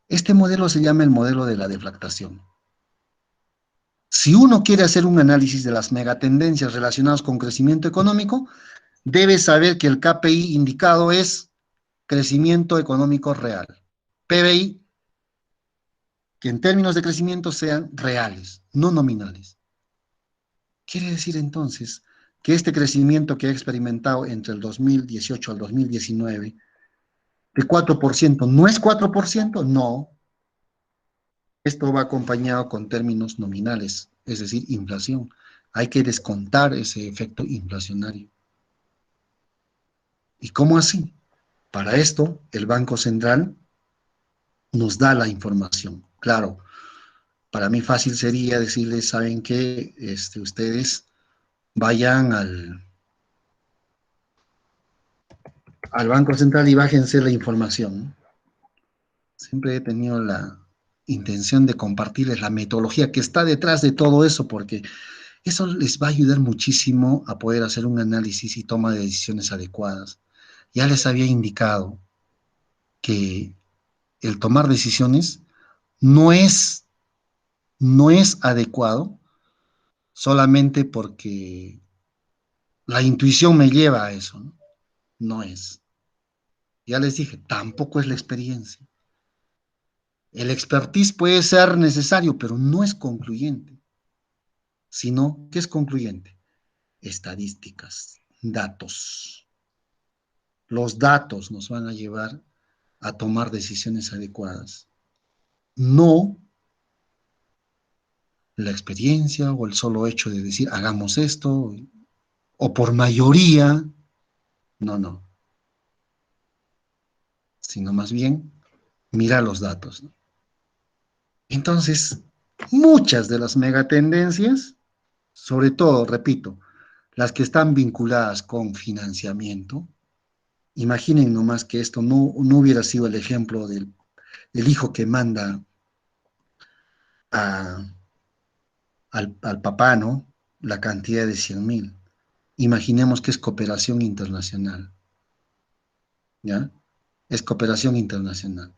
Este modelo se llama el modelo de la deflactación. Si uno quiere hacer un análisis de las megatendencias relacionadas con crecimiento económico, debe saber que el KPI indicado es crecimiento económico real. PBI, que en términos de crecimiento sean reales, no nominales. Quiere decir entonces que este crecimiento que ha experimentado entre el 2018 al 2019, de 4%, ¿no es 4%? No, esto va acompañado con términos nominales, es decir, inflación. Hay que descontar ese efecto inflacionario. ¿Y cómo así? Para esto, el Banco Central nos da la información. Claro, para mí fácil sería decirles, ¿saben qué? Ustedes vayan al Banco Central y bájense la información. Siempre he tenido la intención de compartirles la metodología que está detrás de todo eso, porque eso les va a ayudar muchísimo a poder hacer un análisis y toma de decisiones adecuadas. Ya les había indicado que el tomar decisiones no es, no es adecuado solamente porque la intuición me lleva a eso, ¿no? No es. Ya les dije, tampoco es la experiencia. El expertise puede ser necesario, pero no es concluyente, sino que es concluyente. Estadísticas, datos. Los datos nos van a llevar a tomar decisiones adecuadas, no la experiencia o el solo hecho de decir hagamos esto o por mayoría, no, no, sino más bien mira los datos, ¿no? Entonces, muchas de las megatendencias, sobre todo, repito, las que están vinculadas con financiamiento, imaginen nomás que esto no hubiera sido el ejemplo del hijo que manda a, al papá, ¿no? La cantidad de 100.000. Imaginemos que es cooperación internacional, ¿ya? Es cooperación internacional.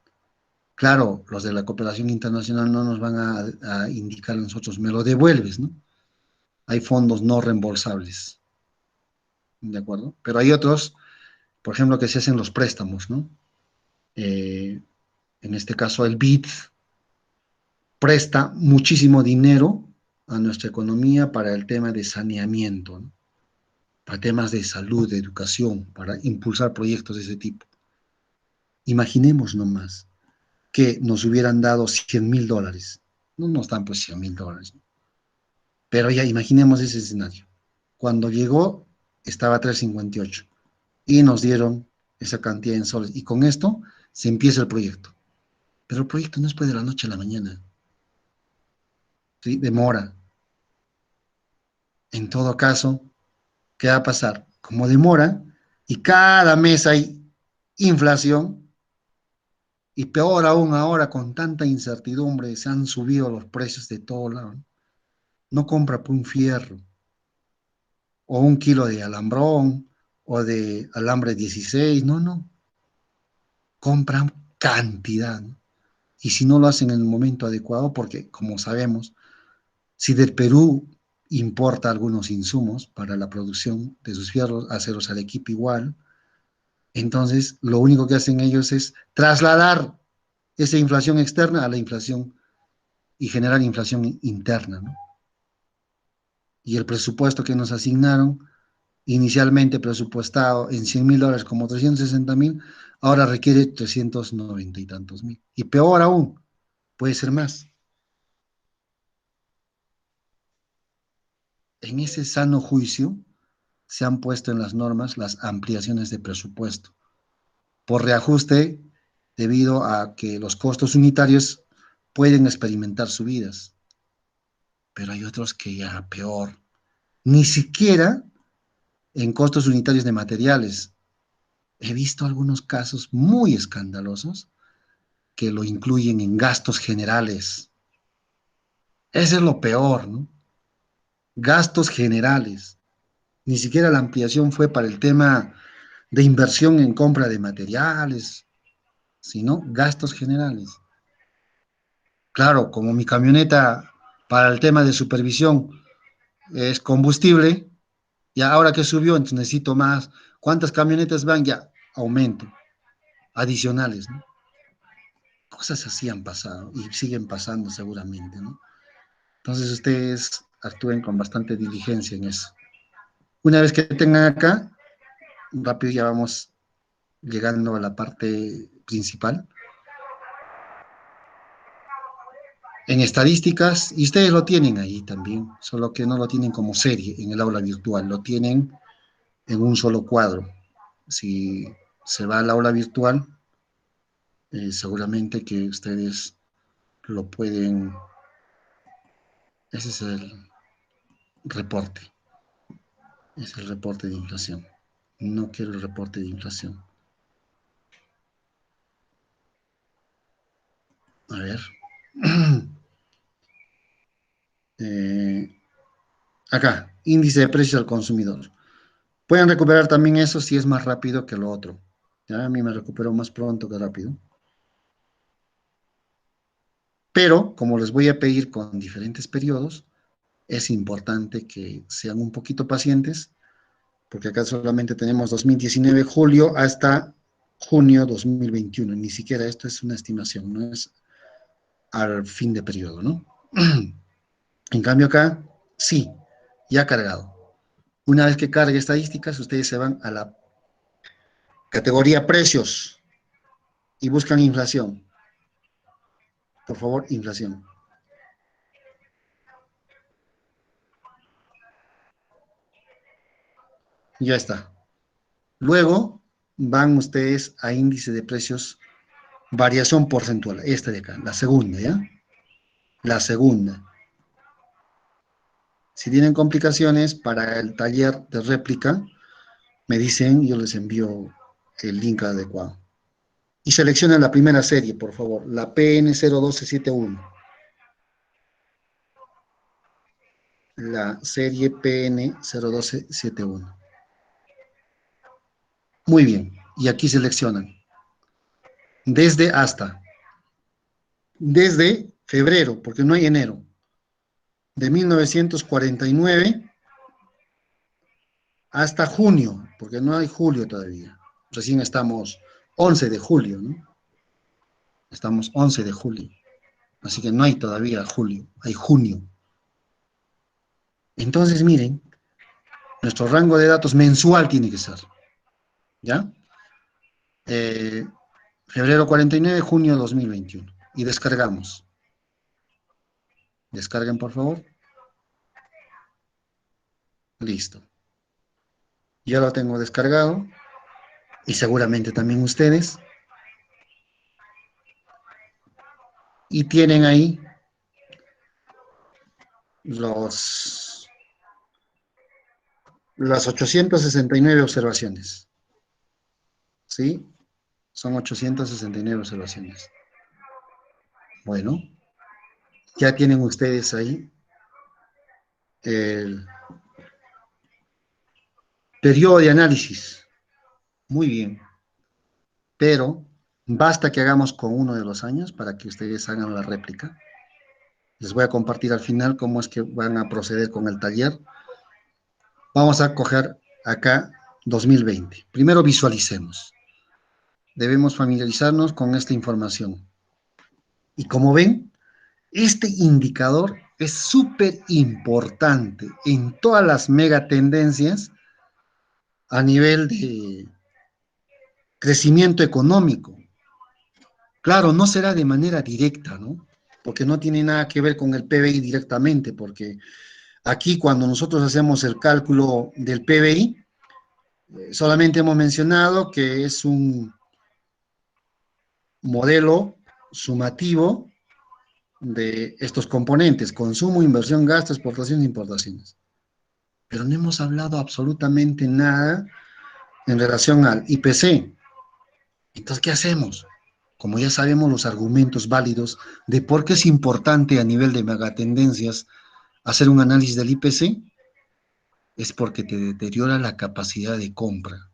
Claro, los de la cooperación internacional no nos van a indicar a nosotros, me lo devuelves, ¿no? Hay fondos no reembolsables, ¿de acuerdo? Pero hay otros, por ejemplo, que se hacen los préstamos, ¿no? Eh, en este caso, el BID presta muchísimo dinero a nuestra economía para el tema de saneamiento, ¿no? Para temas de salud, de educación, para impulsar proyectos de ese tipo. Imaginemos nomás. que nos hubieran dado $100.000. No nos dan pues $100.000. Pero ya imaginemos ese escenario. Cuando llegó estaba a 3.58 y nos dieron esa cantidad en soles. Y con esto se empieza el proyecto. Pero el proyecto no es pues de la noche a la mañana. ¿Sí? Demora. En todo caso, ¿qué va a pasar? Como demora y cada mes hay inflación, y peor aún ahora con tanta incertidumbre, se han subido los precios de todo lado. No compra por un fierro o un kilo de alambrón o de alambre 16, no, no. Compran cantidad, ¿no? Y si no lo hacen en el momento adecuado, porque como sabemos, si del Perú importa algunos insumos para la producción de sus fierros, aceros al equipo igual, entonces lo único que hacen ellos es trasladar esa inflación externa a la inflación y generar inflación interna, ¿no? Y el presupuesto que nos asignaron, inicialmente presupuestado en $100.000 como 360.000, ahora requiere 390 y tantos mil. Y peor aún, puede ser más. En ese sano juicio se han puesto en las normas las ampliaciones de presupuesto por reajuste debido a que los costos unitarios pueden experimentar subidas, pero hay otros que ya peor, ni siquiera en costos unitarios de materiales. He visto algunos casos muy escandalosos que lo incluyen en gastos generales. Ese es lo peor, ¿no? Gastos generales. Ni siquiera la ampliación fue para el tema de inversión en compra de materiales, sino gastos generales. Claro, como mi camioneta para el tema de supervisión es combustible, ya ahora que subió, entonces necesito más. ¿Cuántas camionetas van? Ya, aumento, adicionales, ¿no? Cosas así han pasado y siguen pasando seguramente, ¿no? Entonces ustedes actúen con bastante diligencia en eso. Una vez que tengan acá, rápido ya vamos llegando a la parte principal. En estadísticas, y ustedes lo tienen ahí también, solo que no lo tienen como serie en el aula virtual, lo tienen en un solo cuadro. Si se va al aula virtual, seguramente que ustedes lo pueden, ese reporte, es el reporte de inflación. No quiero el reporte de inflación. A ver. Eh, acá, índice de precios al consumidor. Pueden recuperar también eso si es más rápido que lo otro. Ya a mí me recuperó más pronto que rápido. Pero como les voy a pedir con diferentes periodos, es importante que sean un poquito pacientes, porque acá solamente tenemos 2019 julio hasta junio 2021. Ni siquiera esto es una estimación, no es al fin de periodo, ¿no? En cambio acá, sí, ya ha cargado. Una vez que cargue estadísticas, ustedes se van a la categoría precios y buscan inflación. Por favor, inflación. Ya está. Luego van ustedes a índice de precios, variación porcentual, esta de acá, la segunda, ¿ya? La segunda. Si tienen complicaciones para el taller de réplica, me dicen, yo les envío el link adecuado. Y seleccionen la primera serie, por favor, la PN01271. La serie PN01271. Muy bien, y aquí seleccionan desde hasta, desde febrero, porque no hay enero, de 1949 hasta junio, porque no hay julio todavía. Recién estamos 11 de julio, ¿no? Estamos 11 de julio. Así que no hay todavía julio, hay junio. Entonces, miren, nuestro rango de datos mensual tiene que ser, ¿ya? Eh, Febrero 49, junio 2021. Y descargamos. Descarguen, por favor. Listo. Ya lo tengo descargado. Y seguramente también ustedes. Y tienen ahí las 869 observaciones. ¿Sí? Son 869 observaciones. Bueno, ya tienen ustedes ahí el periodo de análisis. Muy bien. Pero basta que hagamos con uno de los años para que ustedes hagan la réplica. Les voy a compartir al final cómo es que van a proceder con el taller. Vamos a coger acá 2020. Primero visualicemos. Debemos familiarizarnos con esta información. Y como ven, este indicador es súper importante en todas las megatendencias a nivel de crecimiento económico. Claro, no será de manera directa, ¿no? Porque no tiene nada que ver con el PBI directamente, porque aquí cuando nosotros hacemos el cálculo del PBI, solamente hemos mencionado que es un modelo sumativo de estos componentes, consumo, inversión, gasto, exportaciones e importaciones. Pero no hemos hablado absolutamente nada en relación al IPC. Entonces, ¿qué hacemos? Como ya sabemos los argumentos válidos de por qué es importante a nivel de megatendencias hacer un análisis del IPC, es porque te deteriora la capacidad de compra.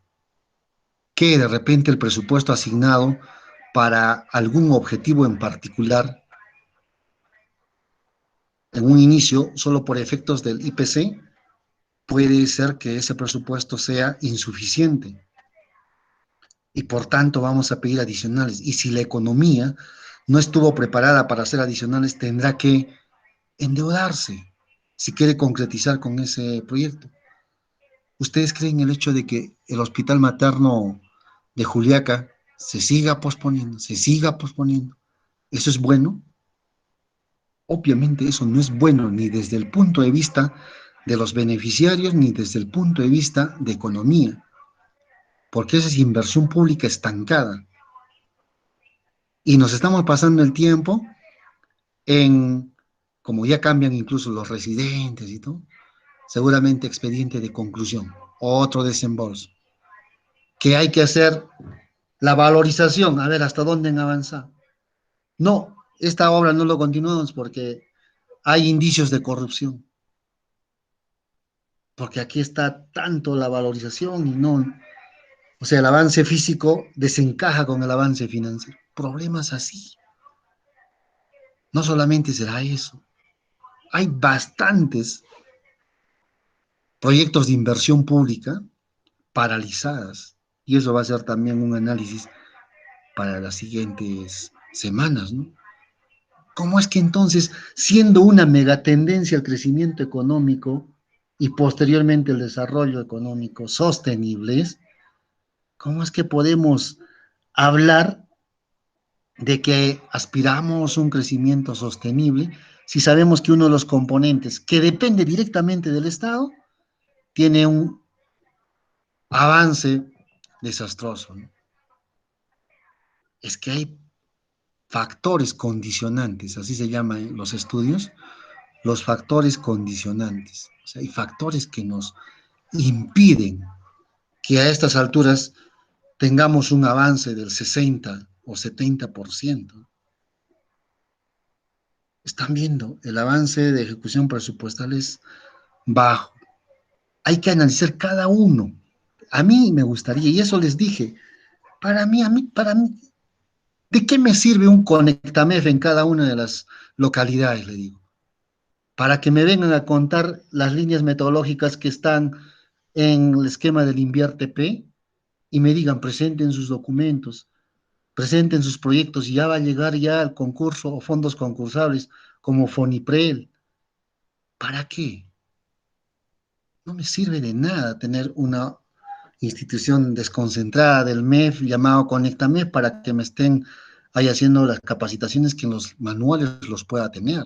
Que de repente el presupuesto asignado para algún objetivo en particular, en un inicio, solo por efectos del IPC, puede ser que ese presupuesto sea insuficiente y por tanto vamos a pedir adicionales. Y si la economía no estuvo preparada para hacer adicionales, tendrá que endeudarse si quiere concretizar con ese proyecto. ¿Ustedes creen el hecho de que el hospital materno de Juliaca se siga posponiendo, se siga posponiendo? ¿Eso es bueno? Obviamente eso no es bueno ni desde el punto de vista de los beneficiarios ni desde el punto de vista de economía, porque esa es inversión pública estancada. Y nos estamos pasando el tiempo en, como ya cambian incluso los residentes y todo, seguramente expediente de conclusión, otro desembolso, que hay que hacer la valorización, a ver hasta dónde han avanzado. No, esta obra no lo continuamos porque hay indicios de corrupción, porque aquí está tanto la valorización y no, o sea, el avance físico desencaja con el avance financiero. Problemas así. No solamente será eso, hay bastantes proyectos de inversión pública paralizadas y eso va a ser también un análisis para las siguientes semanas, ¿no? ¿Cómo es que entonces, siendo una megatendencia el crecimiento económico y posteriormente el desarrollo económico sostenibles, cómo es que podemos hablar de que aspiramos a un crecimiento sostenible si sabemos que uno de los componentes que depende directamente del Estado tiene un avance desastroso, ¿no? Es que hay factores condicionantes, así se llaman los estudios, los factores condicionantes. O sea, hay factores que nos impiden que a estas alturas tengamos un avance del 60 o 70%. Están viendo, el avance de ejecución presupuestal es bajo. Hay que analizar cada uno. A mí me gustaría, y eso les dije, para mí, ¿de qué me sirve un Conectamef en cada una de las localidades, le digo? Para que me vengan a contar las líneas metodológicas que están en el esquema del INVIERTE-P y me digan, presenten sus documentos, presenten sus proyectos y ya va a llegar ya al concurso o fondos concursables como FONIPREL. ¿Para qué? No me sirve de nada tener una institución desconcentrada del MEF llamado ConectaMEF para que me estén ahí haciendo las capacitaciones que en los manuales los pueda tener.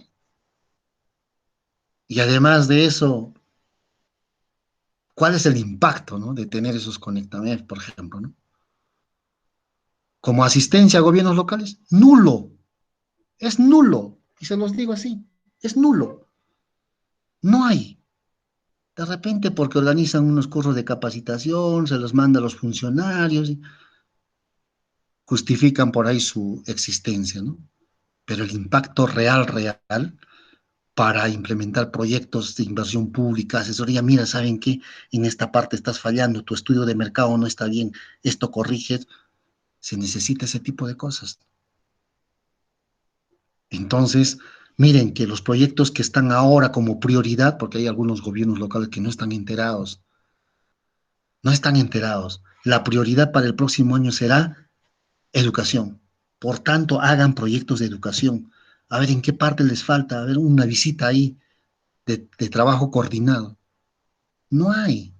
Y además de eso, ¿cuál es el impacto, ¿no?, de tener esos ConectaMEF, por ejemplo, ¿no? Como asistencia a gobiernos locales, nulo, es nulo, y se los digo así, es nulo, no hay. De repente porque organizan unos cursos de capacitación, se los manda a los funcionarios, y justifican por ahí su existencia, ¿no? Pero el impacto real, para implementar proyectos de inversión pública, asesoría, mira, ¿saben qué? En esta parte estás fallando, tu estudio de mercado no está bien, esto corriges, se necesita ese tipo de cosas. Entonces, miren que los proyectos que están ahora como prioridad, porque hay algunos gobiernos locales que no están enterados, la prioridad para el próximo año será educación. Por tanto, hagan proyectos de educación. A ver en qué parte les falta, a ver una visita ahí de trabajo coordinado. No hay,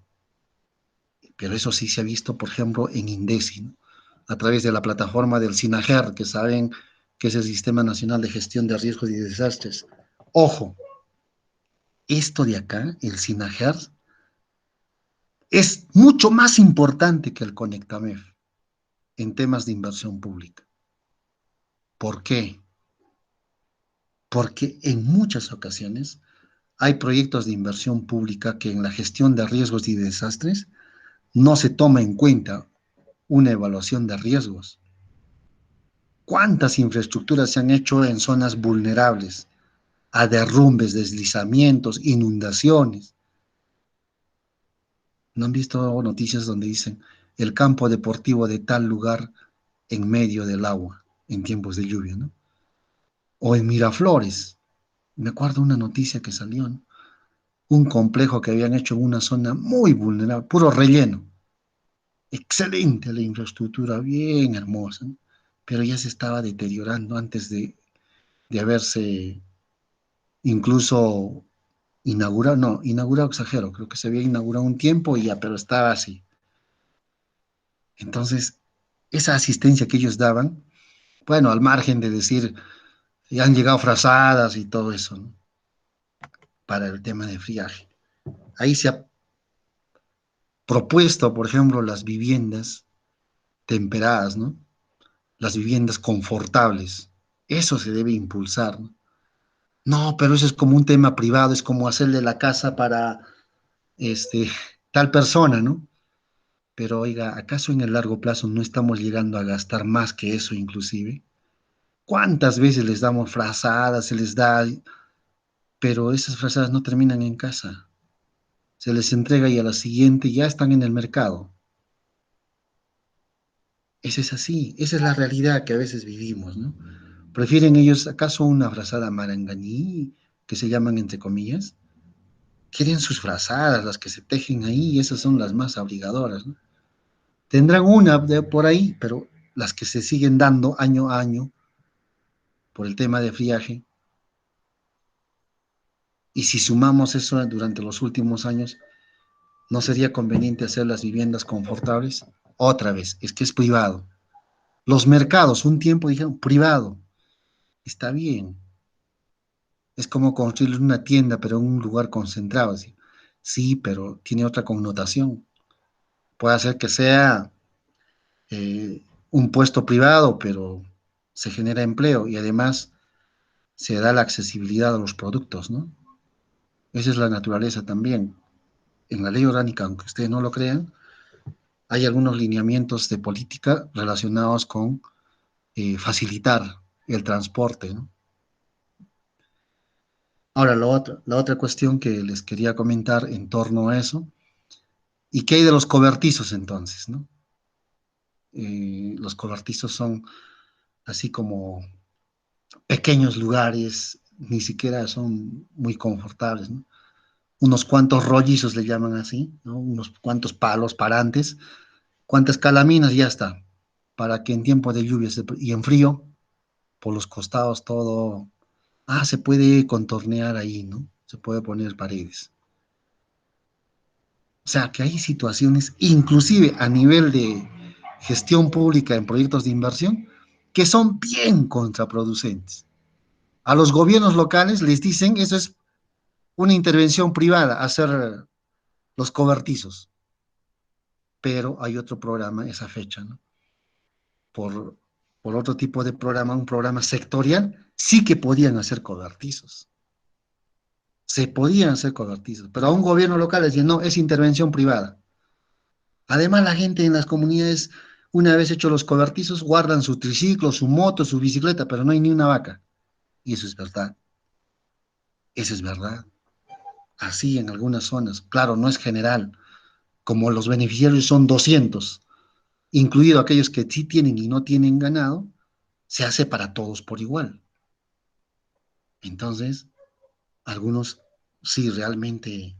pero eso sí se ha visto, por ejemplo, en INDECI, ¿no?, a través de la plataforma del SINAGER, que saben que es el Sistema Nacional de Gestión de Riesgos y Desastres. Ojo, esto de acá, el SINAGER, es mucho más importante que el CONECTAMEF en temas de inversión pública. ¿Por qué? Porque en muchas ocasiones hay proyectos de inversión pública que en la gestión de riesgos y desastres no se toma en cuenta una evaluación de riesgos. ¿Cuántas infraestructuras se han hecho en zonas vulnerables a derrumbes, deslizamientos, inundaciones? ¿No han visto noticias donde dicen el campo deportivo de tal lugar en medio del agua en tiempos de lluvia, ¿no? O en Miraflores, me acuerdo una noticia que salió, ¿no?, un complejo que habían hecho en una zona muy vulnerable, puro relleno, excelente la infraestructura, bien hermosa, ¿no?, pero ya se estaba deteriorando antes de haberse incluso inaugurado, no, inaugurado exagero, creo que se había inaugurado un tiempo y ya, pero estaba así. Entonces, esa asistencia que ellos daban, bueno, al margen de decir, ya han llegado frazadas y todo eso, ¿no?, para el tema de friaje. Ahí se ha propuesto, por ejemplo, las viviendas temperadas, ¿no?, las viviendas confortables. Eso se debe impulsar, ¿no? No, pero eso es como un tema privado, es como hacerle la casa para este, tal persona, ¿no? Pero oiga, ¿acaso en el largo plazo no estamos llegando a gastar más que eso inclusive? ¿Cuántas veces les damos frazadas, se les da, pero esas frazadas no terminan en casa? Se les entrega y a la siguiente ya están en el mercado. Eso es así, esa es la realidad que a veces vivimos, ¿no? ¿Prefieren ellos acaso una frazada maranganí, que se llaman entre comillas? Quieren sus frazadas, las que se tejen ahí, y esas son las más abrigadoras, ¿no? Tendrán una de por ahí, pero las que se siguen dando año a año por el tema de friaje, y si sumamos eso durante los últimos años, ¿no sería conveniente hacer las viviendas confortables? Otra vez, es que es privado. Los mercados, un tiempo dijeron, privado, está bien. Es como construir una tienda, pero en un lugar concentrado, así. Sí, pero tiene otra connotación. Puede ser que sea un puesto privado, pero se genera empleo y además se da la accesibilidad a los productos, ¿no? Esa es la naturaleza también. En la ley orgánica, aunque ustedes no lo crean, hay algunos lineamientos de política relacionados con facilitar el transporte, ¿no? Ahora, la otra cuestión que les quería comentar en torno a eso, ¿y qué hay de los cobertizos entonces, no? Los cobertizos son así como pequeños lugares, ni siquiera son muy confortables, ¿no? Unos cuantos rollizos le llaman así, ¿no? Unos cuantos palos parantes, cuantas calaminas y ya está, para que en tiempo de lluvias y en frío, por los costados todo, se puede contornear ahí, ¿no? Se puede poner paredes. O sea, que hay situaciones, inclusive a nivel de gestión pública en proyectos de inversión, que son bien contraproducentes. A los gobiernos locales les dicen, eso es una intervención privada, hacer los cobertizos, pero hay otro programa, esa fecha, ¿no? Por, por otro tipo de programa, un programa sectorial, sí que podían hacer cobertizos. Se podían hacer cobertizos, pero a un gobierno local les decían, no, es intervención privada. Además, la gente en las comunidades, una vez hechos los cobertizos, guardan su triciclo, su moto, su bicicleta, pero no hay ni una vaca. Y eso es verdad, eso es verdad. Así en algunas zonas, claro, no es general, como los beneficiarios son 200, incluido aquellos que sí tienen y no tienen ganado, se hace para todos por igual. Entonces, algunos sí realmente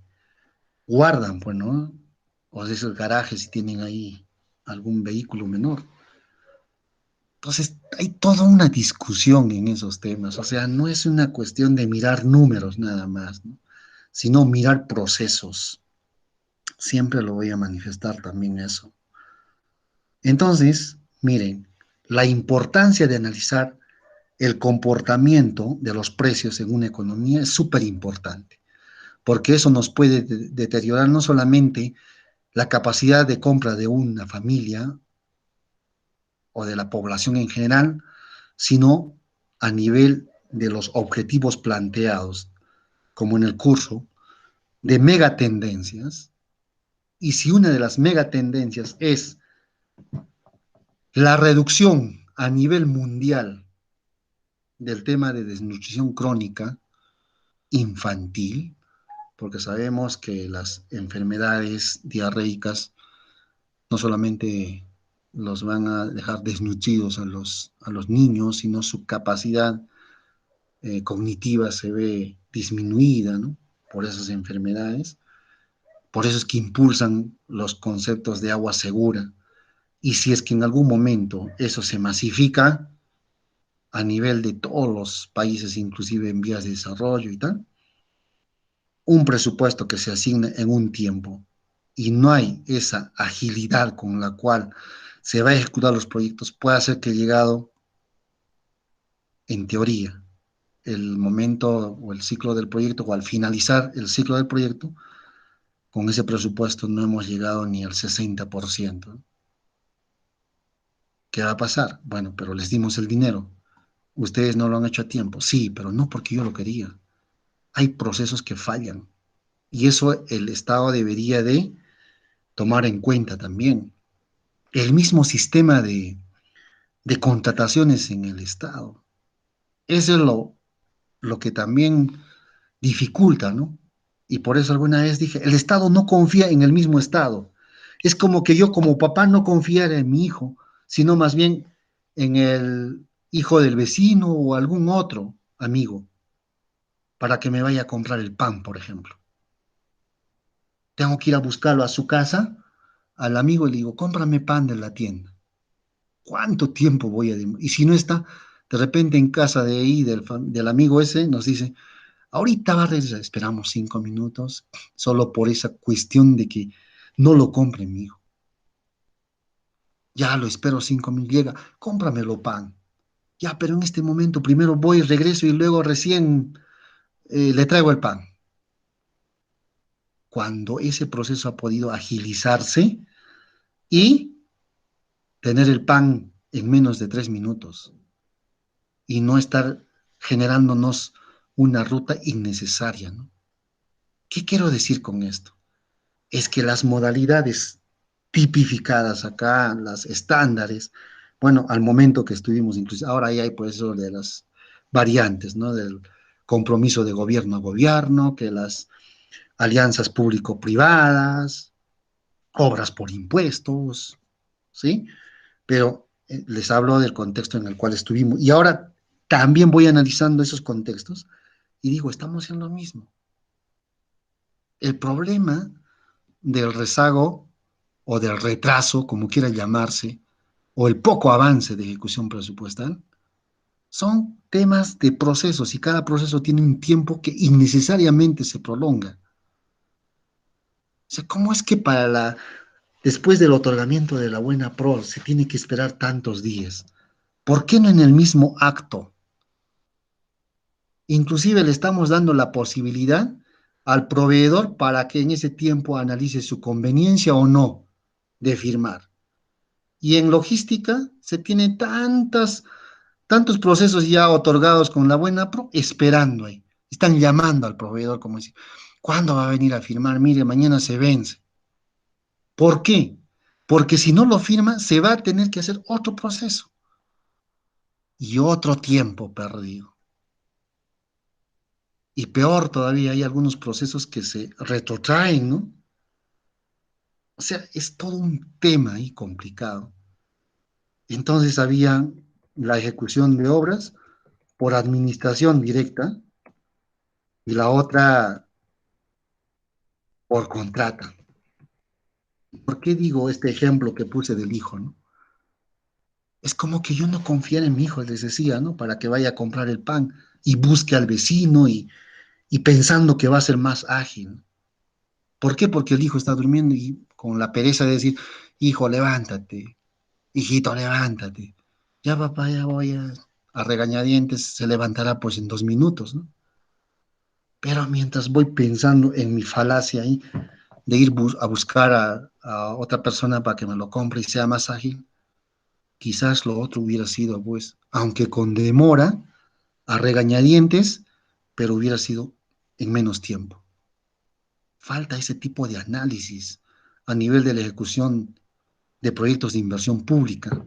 guardan, pues, ¿no? O es el garaje si tienen ahí algún vehículo menor. Entonces, hay toda una discusión en esos temas. O sea, no es una cuestión de mirar números nada más, ¿no? Sino mirar procesos. Siempre lo voy a manifestar también eso. Entonces, miren, la importancia de analizar el comportamiento de los precios en una economía es súper importante, porque eso nos puede deteriorar no solamente la capacidad de compra de una familia o de la población en general, sino a nivel de los objetivos planteados, como en el curso, de megatendencias. Y si una de las megatendencias es la reducción a nivel mundial del tema de desnutrición crónica infantil, porque sabemos que las enfermedades diarreicas no solamente los van a dejar desnutridos a los niños, sino su capacidad cognitiva se ve disminuida, ¿no? Por esas enfermedades. Por eso es que impulsan los conceptos de agua segura. Y si es que en algún momento eso se masifica a nivel de todos los países, inclusive en vías de desarrollo y tal, un presupuesto que se asigna en un tiempo y no hay esa agilidad con la cual se va a ejecutar los proyectos, puede hacer que llegado, en teoría, el momento o el ciclo del proyecto o al finalizar el ciclo del proyecto, con ese presupuesto no hemos llegado ni al 60%. ¿Qué va a pasar? Bueno, pero les dimos el dinero. Ustedes no lo han hecho a tiempo. Sí, pero no porque yo lo quería. Hay procesos que fallan. Y eso el Estado debería de tomar en cuenta también. El mismo sistema de contrataciones en el Estado. Eso es lo que también dificulta, ¿no? Y por eso alguna vez dije, el Estado no confía en el mismo Estado. Es como que yo como papá no confiara en mi hijo, sino más bien en el hijo del vecino o algún otro amigo para que me vaya a comprar el pan, por ejemplo. Tengo que ir a buscarlo a su casa, al amigo, y le digo, cómprame pan de la tienda. ¿Cuánto tiempo voy a demorar? Y si no está, de repente en casa de ahí, del amigo ese, nos dice, ahorita va a regresar, esperamos 5 minutos, solo por esa cuestión de que no lo compre mi hijo. Ya lo espero 5 minutos, llega, cómpramelo pan. Ya, pero en este momento primero voy, regreso y luego recién le traigo el pan. Cuando ese proceso ha podido agilizarse y tener el pan en menos de 3 minutos y no estar generándonos una ruta innecesaria, ¿no? ¿Qué quiero decir con esto? Es que las modalidades tipificadas acá, las estándares, bueno, al momento que estuvimos, incluso ahora ya hay pues eso de las variantes, ¿no? Del compromiso de gobierno a gobierno, que las alianzas público-privadas, obras por impuestos, ¿sí? Pero les hablo del contexto en el cual estuvimos. Y ahora también voy analizando esos contextos y digo, estamos en lo mismo. El problema del rezago o del retraso, como quiera llamarse, o el poco avance de ejecución presupuestal, son temas de procesos y cada proceso tiene un tiempo que innecesariamente se prolonga. sea, ¿cómo es que después del otorgamiento de la buena pro se tiene que esperar tantos días? ¿Por qué no en el mismo acto? Inclusive le estamos dando la posibilidad al proveedor para que en ese tiempo analice su conveniencia o no de firmar. Y en logística se tiene tantos procesos ya otorgados con la buena pro esperando ahí. Están llamando al proveedor como dice, ¿cuándo va a venir a firmar? Mire, mañana se vence. ¿Por qué? Porque si no lo firma, se va a tener que hacer otro proceso y otro tiempo perdido. Y peor todavía, hay algunos procesos que se retrotraen, ¿no? O sea, es todo un tema ahí complicado. Entonces había la ejecución de obras por administración directa y la otra por contrata. ¿Por qué digo este ejemplo que puse del hijo, no? Es como que yo no confiara en mi hijo, les decía, ¿no? Para que vaya a comprar el pan y busque al vecino y pensando que va a ser más ágil. ¿Por qué? Porque el hijo está durmiendo y con la pereza de decir, hijo, levántate, hijito, levántate. Ya papá, ya voy a regañadientes, se levantará pues en 2 minutos, ¿no? Pero mientras voy pensando en mi falacia ahí, de ir a buscar a otra persona para que me lo compre y sea más ágil, quizás lo otro hubiera sido, pues, aunque con demora, a regañadientes, pero hubiera sido en menos tiempo. Falta ese tipo de análisis a nivel de la ejecución de proyectos de inversión pública,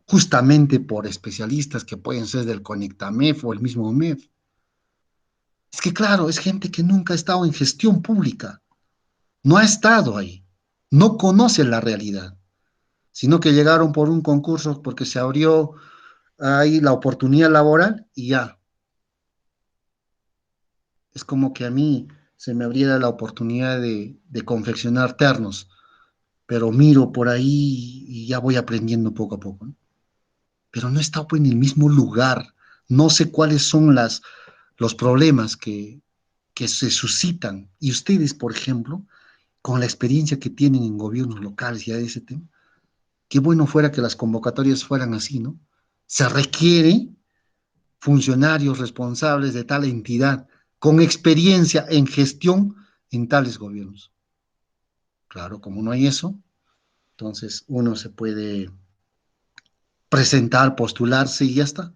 justamente por especialistas que pueden ser del Conectamef o el mismo MEF. Es que claro, es gente que nunca ha estado en gestión pública, no ha estado ahí, no conoce la realidad, sino que llegaron por un concurso porque se abrió ahí la oportunidad laboral y ya. Es como que a mí se me abriera la oportunidad de confeccionar ternos, pero miro por ahí y ya voy aprendiendo poco a poco, ¿no? Pero no he estado pues, en el mismo lugar, no sé cuáles son los problemas que se suscitan. Y ustedes, por ejemplo, con la experiencia que tienen en gobiernos locales y de ese tema, qué bueno fuera que las convocatorias fueran así, ¿no? Se requiere funcionarios responsables de tal entidad con experiencia en gestión en tales gobiernos. Claro, como no hay eso, entonces uno se puede presentar, postularse y ya está.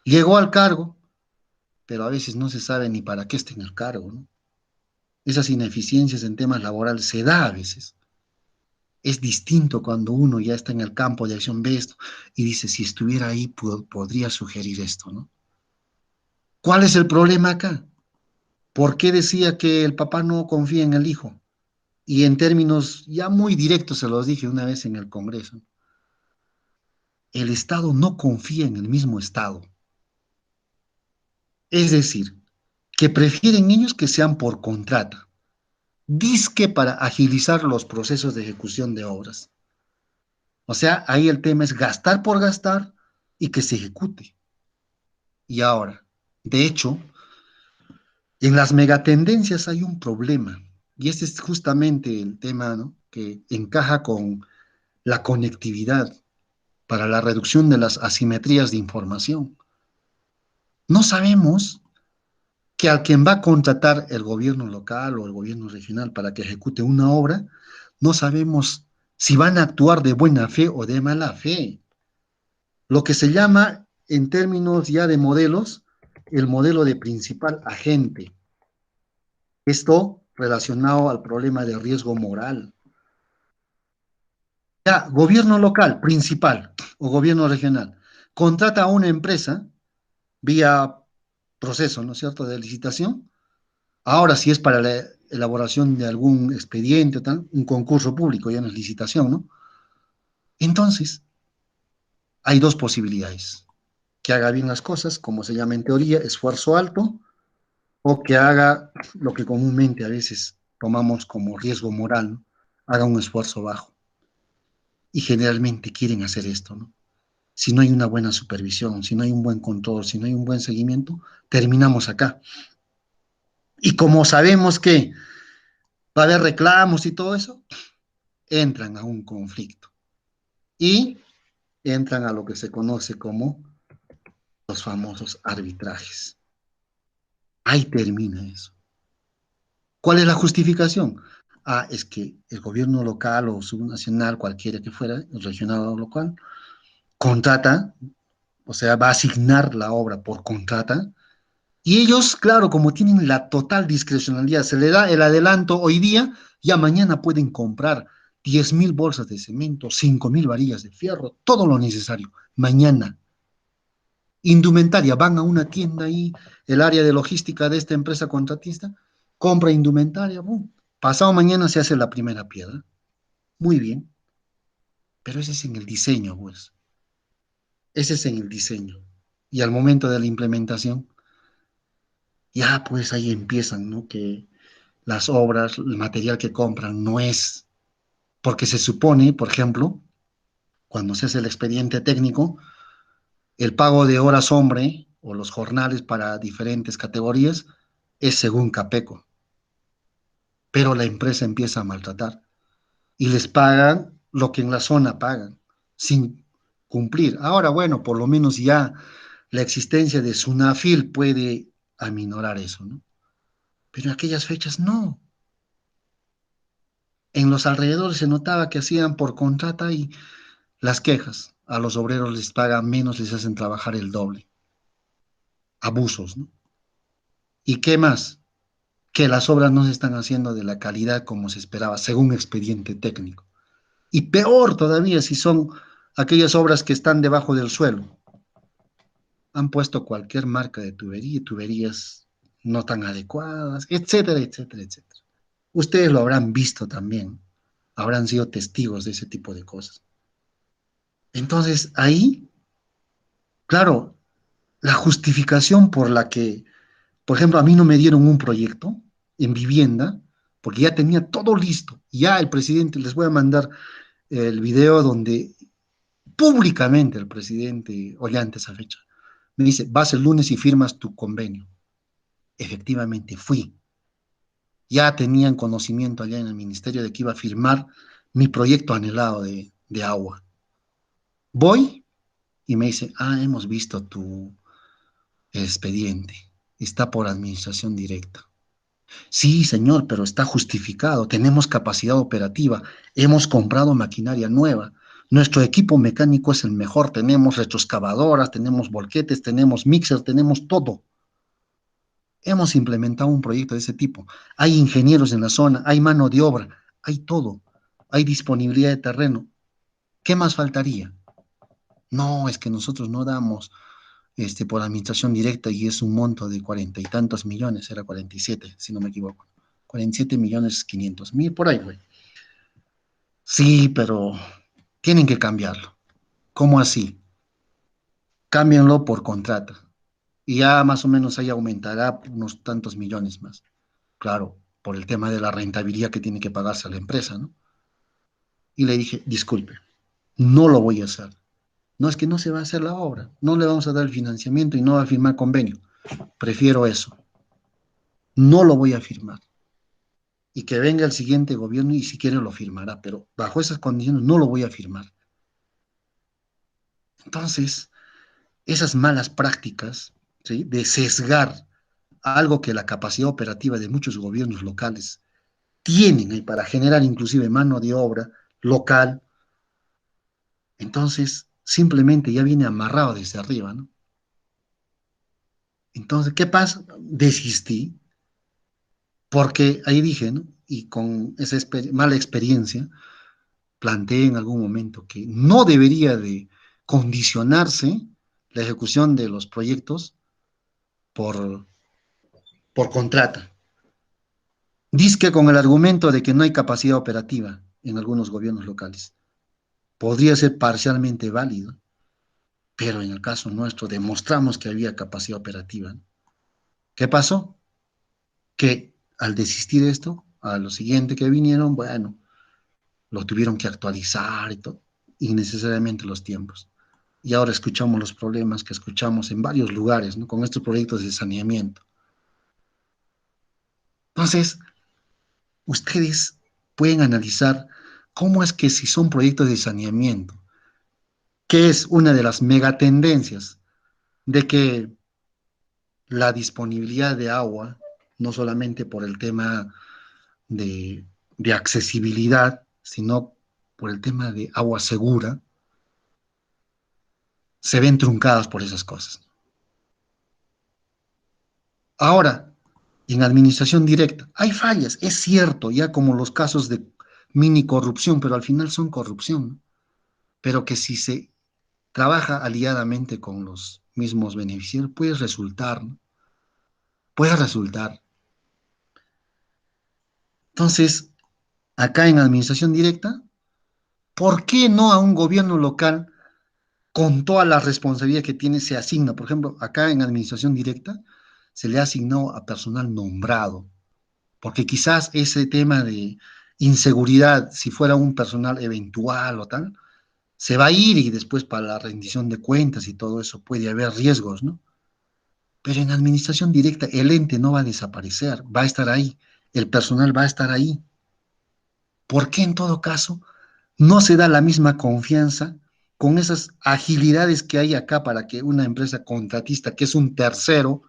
Llegó al cargo, pero a veces no se sabe ni para qué está en el cargo, ¿no? Esas ineficiencias en temas laborales se da a veces. Es distinto cuando uno ya está en el campo de acción, ve esto y dice, si estuviera ahí, podría sugerir esto, ¿no? ¿Cuál es el problema acá? ¿Por qué decía que el papá no confía en el hijo? Y en términos ya muy directos se los dije una vez en el Congreso. El Estado no confía en el mismo Estado. Es decir, que prefieren ellos que sean por contrata, disque para agilizar los procesos de ejecución de obras. O sea, ahí el tema es gastar por gastar y que se ejecute. Y ahora, de hecho, en las megatendencias hay un problema, y este es justamente el tema, ¿no? Que encaja con la conectividad para la reducción de las asimetrías de información. No sabemos que a quien va a contratar el gobierno local o el gobierno regional para que ejecute una obra, no sabemos si van a actuar de buena fe o de mala fe. Lo que se llama, en términos ya de modelos, el modelo de principal agente. Esto relacionado al problema de riesgo moral. Ya, gobierno local, principal, o gobierno regional, contrata a una empresa vía proceso, ¿no es cierto?, de licitación. Ahora, si es para la elaboración de algún expediente, tal, un concurso público, ya no es licitación, ¿no? Entonces, hay dos posibilidades. Que haga bien las cosas, como se llama en teoría, esfuerzo alto, o que haga lo que comúnmente a veces tomamos como riesgo moral, ¿no? Haga un esfuerzo bajo. Y generalmente quieren hacer esto, ¿no? Si no hay una buena supervisión, si no hay un buen control, si no hay un buen seguimiento, terminamos acá. Y como sabemos que va a haber reclamos y todo eso, entran a un conflicto y entran a lo que se conoce como los famosos arbitrajes. Ahí termina eso. ¿Cuál es la justificación? Ah, es que el gobierno local o subnacional, cualquiera que fuera, regional o local, contrata, o sea, va a asignar la obra por contrata, y ellos, claro, como tienen la total discrecionalidad, se le da el adelanto hoy día, ya mañana pueden comprar 10.000 bolsas de cemento, 5.000 varillas de fierro, todo lo necesario, mañana. Indumentaria, van a una tienda ahí, el área de logística de esta empresa contratista, compra indumentaria, boom. Pasado mañana se hace la primera piedra. Muy bien, pero ese es en el diseño, pues. Ese es en el diseño. Y al momento de la implementación, ya pues ahí empiezan, ¿no? Que las obras, el material que compran no es, porque se supone, por ejemplo, cuando se hace el expediente técnico, el pago de horas hombre o los jornales para diferentes categorías es según Capeco, pero la empresa empieza a maltratar y les pagan lo que en la zona pagan, sin cumplir. Ahora, bueno, por lo menos ya la existencia de Sunafil puede aminorar eso, ¿no? Pero en aquellas fechas no. En los alrededores se notaba que hacían por contrata y las quejas. A los obreros les pagan menos, les hacen trabajar el doble. Abusos, ¿no? ¿Y qué más? Que las obras no se están haciendo de la calidad como se esperaba, según expediente técnico. Y peor todavía si son aquellas obras que están debajo del suelo. Han puesto cualquier marca de tubería, tuberías no tan adecuadas, etcétera, etcétera, etcétera. Ustedes lo habrán visto también, habrán sido testigos de ese tipo de cosas. Entonces, ahí, claro, la justificación por la que, por ejemplo, a mí no me dieron un proyecto en vivienda, porque ya tenía todo listo. Ya el presidente, les voy a mandar el video donde públicamente el presidente Ollanta esa fecha me dice, vas el lunes y firmas tu convenio. Efectivamente fui. Ya tenían conocimiento allá en el ministerio de que iba a firmar mi proyecto anhelado de agua. Voy y me dice, ah, hemos visto tu expediente, está por administración directa. Sí, señor, pero está justificado, tenemos capacidad operativa, hemos comprado maquinaria nueva, nuestro equipo mecánico es el mejor, tenemos retroexcavadoras, tenemos volquetes, tenemos mixer, tenemos todo. Hemos implementado un proyecto de ese tipo. Hay ingenieros en la zona, hay mano de obra, hay todo, hay disponibilidad de terreno. ¿Qué más faltaría? No, es que nosotros no damos por administración directa y es un monto de 40 y tantos millones, era 47, si no me equivoco. 47.500.000, por ahí, güey. Sí, pero tienen que cambiarlo. ¿Cómo así? Cámbienlo por contrato. Y ya más o menos ahí aumentará unos tantos millones más. Claro, por el tema de la rentabilidad que tiene que pagarse a la empresa, ¿no? Y le dije, disculpe, no lo voy a hacer. No es que no se va a hacer la obra, no le vamos a dar el financiamiento y no va a firmar convenio. Prefiero eso. No lo voy a firmar. Y que venga el siguiente gobierno y si quiere lo firmará, pero bajo esas condiciones no lo voy a firmar. Entonces, esas malas prácticas, ¿sí? De sesgar algo que la capacidad operativa de muchos gobiernos locales tienen ahí para generar inclusive mano de obra local, entonces simplemente ya viene amarrado desde arriba, ¿no? Entonces, ¿qué pasa? Desistí, porque ahí dije, ¿no? Y con esa mala experiencia, planteé en algún momento que no debería de condicionarse la ejecución de los proyectos por, por contrata. Dizque con el argumento de que no hay capacidad operativa en algunos gobiernos locales. Podría ser parcialmente válido, pero en el caso nuestro demostramos que había capacidad operativa. ¿Qué pasó? Que al desistir de esto, a lo siguiente que vinieron, bueno, lo tuvieron que actualizar y todo, innecesariamente los tiempos. Y ahora escuchamos los problemas que escuchamos en varios lugares, ¿no? Con estos proyectos de saneamiento. Entonces, ustedes pueden analizar cómo es que si son proyectos de saneamiento, que es una de las megatendencias de que la disponibilidad de agua, no solamente por el tema de, de accesibilidad, sino por el tema de agua segura, se ven truncadas por esas cosas. Ahora, en administración directa, hay fallas, es cierto, ya como los casos de mini corrupción, pero al final son corrupción, ¿no? Pero que si se trabaja aliadamente con los mismos beneficiarios, puede resultar, ¿no? Puede resultar. Entonces, acá en administración directa, ¿por qué no a un gobierno local con toda la responsabilidad que tiene se asigna? Por ejemplo, acá en administración directa se le ha asignado a personal nombrado, porque quizás ese tema de inseguridad, si fuera un personal eventual o tal, se va a ir y después para la rendición de cuentas y todo eso puede haber riesgos, ¿no? Pero en administración directa el ente no va a desaparecer, va a estar ahí, el personal va a estar ahí. ¿Por qué en todo caso no se da la misma confianza con esas agilidades que hay acá para que una empresa contratista, que es un tercero,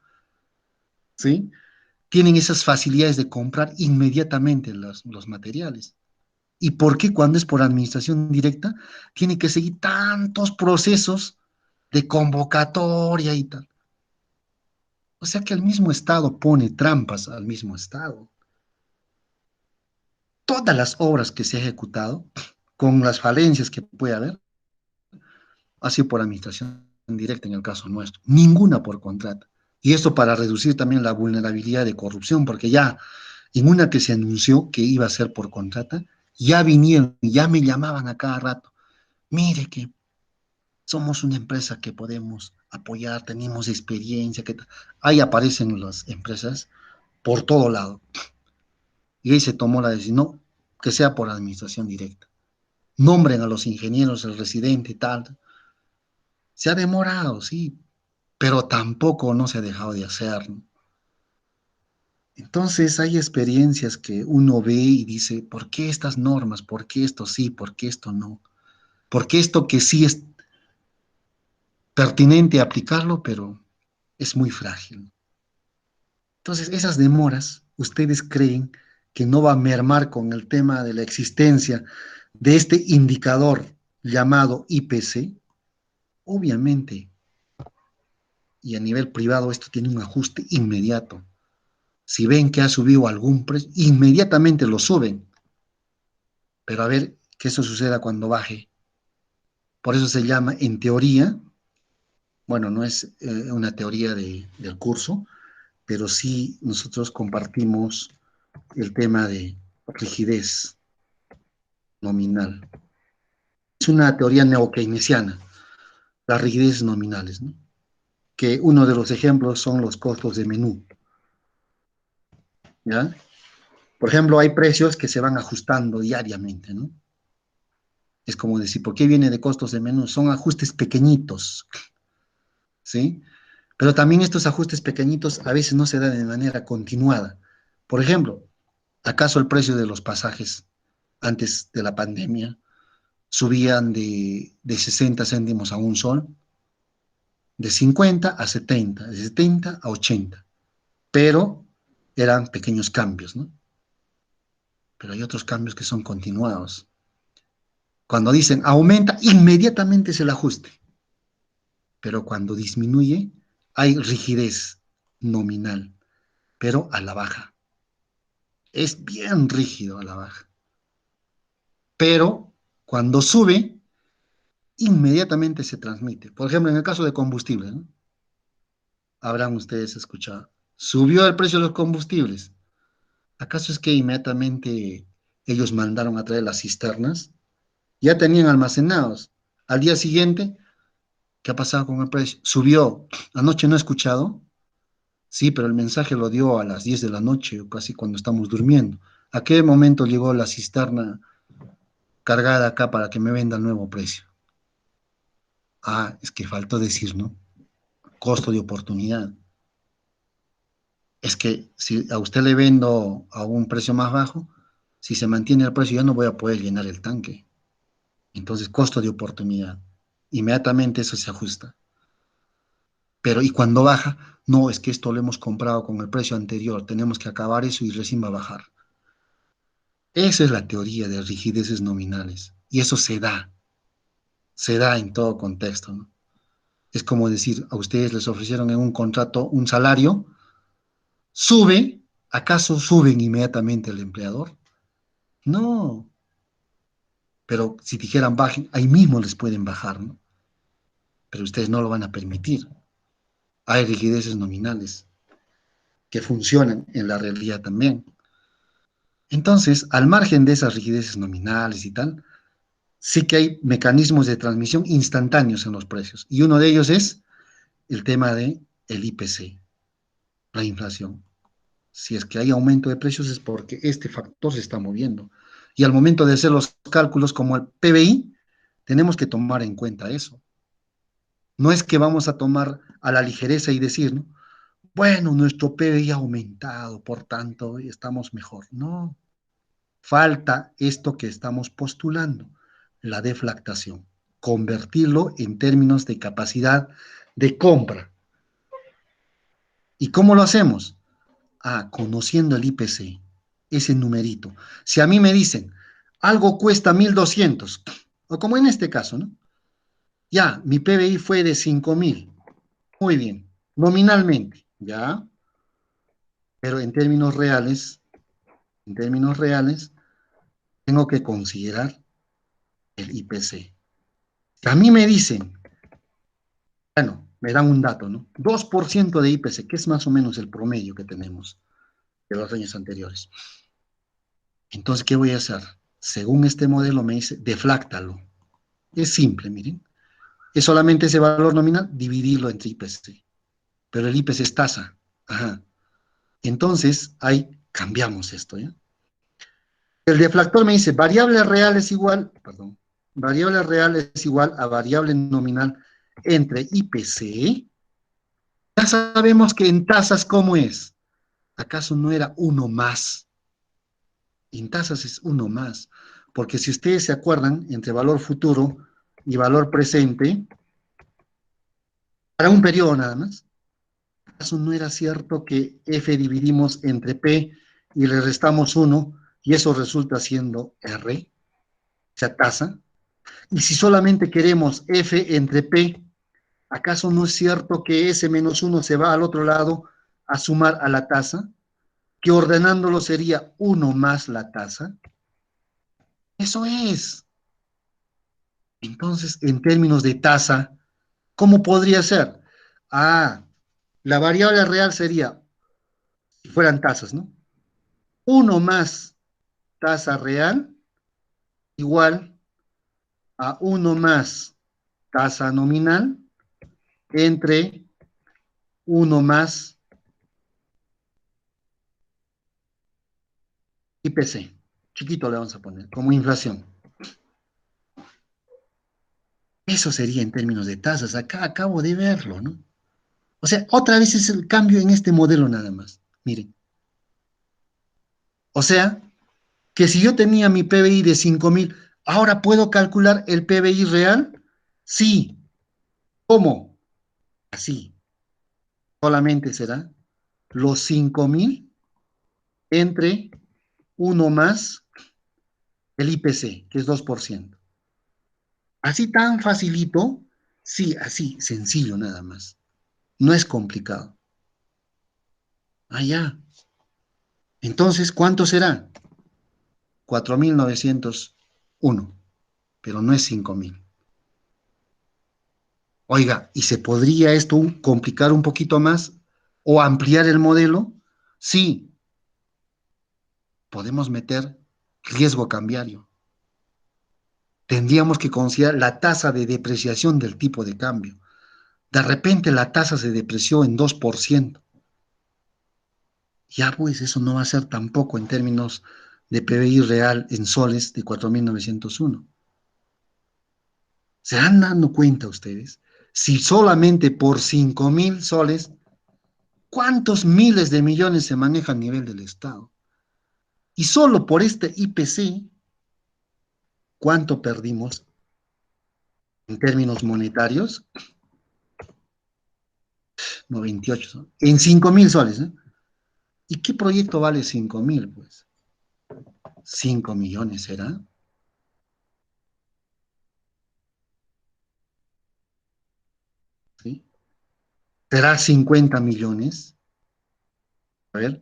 ¿sí? Tienen esas facilidades de comprar inmediatamente los materiales? ¿Y por qué cuando es por administración directa tiene que seguir tantos procesos de convocatoria y tal? O sea que el mismo Estado pone trampas al mismo Estado. Todas las obras que se han ejecutado, con las falencias que puede haber, ha sido por administración directa en el caso nuestro, ninguna por contrato. Y esto para reducir también la vulnerabilidad de corrupción, porque ya en una que se anunció que iba a ser por contrata, ya vinieron, ya me llamaban a cada rato, mire que somos una empresa que podemos apoyar, tenemos experiencia, que ahí aparecen las empresas por todo lado. Y ahí se tomó la decisión, no, que sea por administración directa. Nombren a los ingenieros, el residente, tal. Se ha demorado, sí, pero tampoco no se ha dejado de hacer, ¿no? Entonces hay experiencias que uno ve y dice, ¿por qué estas normas? ¿Por qué esto sí? ¿Por qué esto no? ¿Por qué esto que sí es pertinente aplicarlo, pero es muy frágil? Entonces, esas demoras, ¿ustedes creen que no va a mermar con el tema de la existencia de este indicador llamado IPC? Obviamente, y a nivel privado esto tiene un ajuste inmediato. Si ven que ha subido algún precio, inmediatamente lo suben, pero a ver que eso suceda cuando baje. Por eso se llama, en teoría, bueno, no es una teoría del curso, pero sí nosotros compartimos el tema de rigidez nominal. Es una teoría neokeynesiana, las rigideces nominales, ¿no? Que uno de los ejemplos son los costos de menú, ¿ya? Por ejemplo, hay precios que se van ajustando diariamente, ¿no? Es como decir, ¿por qué viene de costos de menú? Son ajustes pequeñitos, ¿sí? Pero también estos ajustes pequeñitos a veces no se dan de manera continuada. Por ejemplo, ¿acaso el precio de los pasajes antes de la pandemia subían de 60 céntimos a un sol? De 50 a 70, de 70 a 80, pero eran pequeños cambios, ¿no? Pero hay otros cambios que son continuados. Cuando dicen aumenta, inmediatamente es el ajuste, pero cuando disminuye, hay rigidez nominal, pero a la baja. Es bien rígido a la baja. Pero cuando sube, inmediatamente se transmite. Por ejemplo, en el caso de combustible, ¿no? Habrán ustedes escuchado. Subió el precio de los combustibles. ¿Acaso es que inmediatamente ellos mandaron a traer las cisternas? Ya tenían almacenados. Al día siguiente, ¿qué ha pasado con el precio? Subió. Anoche no he escuchado. Sí, pero el mensaje lo dio a las 10 de la noche, o casi cuando estamos durmiendo. ¿A qué momento llegó la cisterna cargada acá para que me venda el nuevo precio? Ah, es que faltó decir, ¿no? Costo de oportunidad. Es que si a usted le vendo a un precio más bajo, Si se mantiene el precio, ya no voy a poder llenar el tanque. Entonces, costo de oportunidad. Inmediatamente eso se ajusta. Pero, ¿y cuando baja? No, es que esto lo hemos comprado con el precio anterior. Tenemos que acabar eso y recién va a bajar. Esa es la teoría de rigideces nominales. Y eso se da en todo contexto, ¿no? Es como decir, a ustedes les ofrecieron en un contrato un salario, sube, ¿acaso suben inmediatamente el empleador? No, pero si dijeran bajen, ahí mismo les pueden bajar, ¿no? Pero ustedes no lo van a permitir. Hay rigideces nominales que funcionan en la realidad también. Entonces, al margen de esas rigideces nominales y tal, sí que hay mecanismos de transmisión instantáneos en los precios. Y uno de ellos es el tema de el IPC, la inflación. Si es que hay aumento de precios es porque este factor se está moviendo. Y al momento de hacer los cálculos como el PBI, tenemos que tomar en cuenta eso. No es que vamos a tomar a la ligereza y decir, ¿no? Bueno, nuestro PBI ha aumentado, por tanto, estamos mejor. No, falta esto que estamos postulando, la deflactación, convertirlo en términos de capacidad de compra. ¿Y cómo lo hacemos? Ah, conociendo el IPC, ese numerito. Si a mí me dicen, algo cuesta 1.200, o como en este caso, ¿no? Ya, mi PBI fue de 5.000, muy bien, nominalmente, ya, pero en términos reales, tengo que considerar el IPC. Si a mí me dicen, bueno, me dan un dato, ¿no? 2% de IPC, que es más o menos el promedio que tenemos de los años anteriores. Entonces, ¿qué voy a hacer? Según este modelo me dice, defláctalo. Es simple, miren. Es solamente ese valor nominal, dividirlo entre IPC. Pero el IPC es tasa. Ajá. Entonces, ahí cambiamos esto, ¿ya? El deflactor me dice, variable real es igual, perdón, variable real es igual a variable nominal entre IPC. Ya sabemos que en tasas, ¿cómo es? ¿Acaso no era uno más? En tasas es uno más. Porque si ustedes se acuerdan, entre valor futuro y valor presente, para un periodo nada más, ¿acaso no era cierto que F dividimos entre P y le restamos uno y eso resulta siendo R, o sea, tasa? Y si solamente queremos F entre P, ¿acaso no es cierto que ese menos uno se va al otro lado a sumar a la tasa? Que ordenándolo sería uno más la tasa. Eso es. Entonces, en términos de tasa, ¿cómo podría ser? Ah, la variable real sería, si fueran tasas, ¿no? Uno más tasa real igual a uno más tasa nominal entre uno más IPC. Chiquito le vamos a poner, como inflación. Eso sería en términos de tasas. Acá acabo de verlo, ¿no? O sea, otra vez es el cambio en este modelo nada más. Miren. O sea, que si yo tenía mi PBI de 5.000, ¿ahora puedo calcular el PBI real? Sí. ¿Cómo? Así. Solamente será los 5.000 entre uno más el IPC, que es 2%. Así tan facilito, sí, así, sencillo nada más. No es complicado. Ah, ya. Entonces, ¿cuánto será? 4.901, pero no es 5.000. Oiga, ¿y se podría esto complicar un poquito más o ampliar el modelo? Sí, podemos meter riesgo cambiario. Tendríamos que considerar la tasa de depreciación del tipo de cambio. De repente la tasa se depreció en 2%. Ya pues eso no va a ser tampoco en términos de PBI real en soles de 4.901. ¿Se han dado cuenta ustedes? Si solamente por 5.000 soles, ¿cuántos miles de millones se maneja a nivel del Estado? Y solo por este IPC, ¿cuánto perdimos en términos monetarios? 98, ¿no? En 5.000 soles, ¿no? ¿Y qué proyecto vale 5.000? Pues 5 millones será, ¿sí? ¿Será 50 millones? A ver,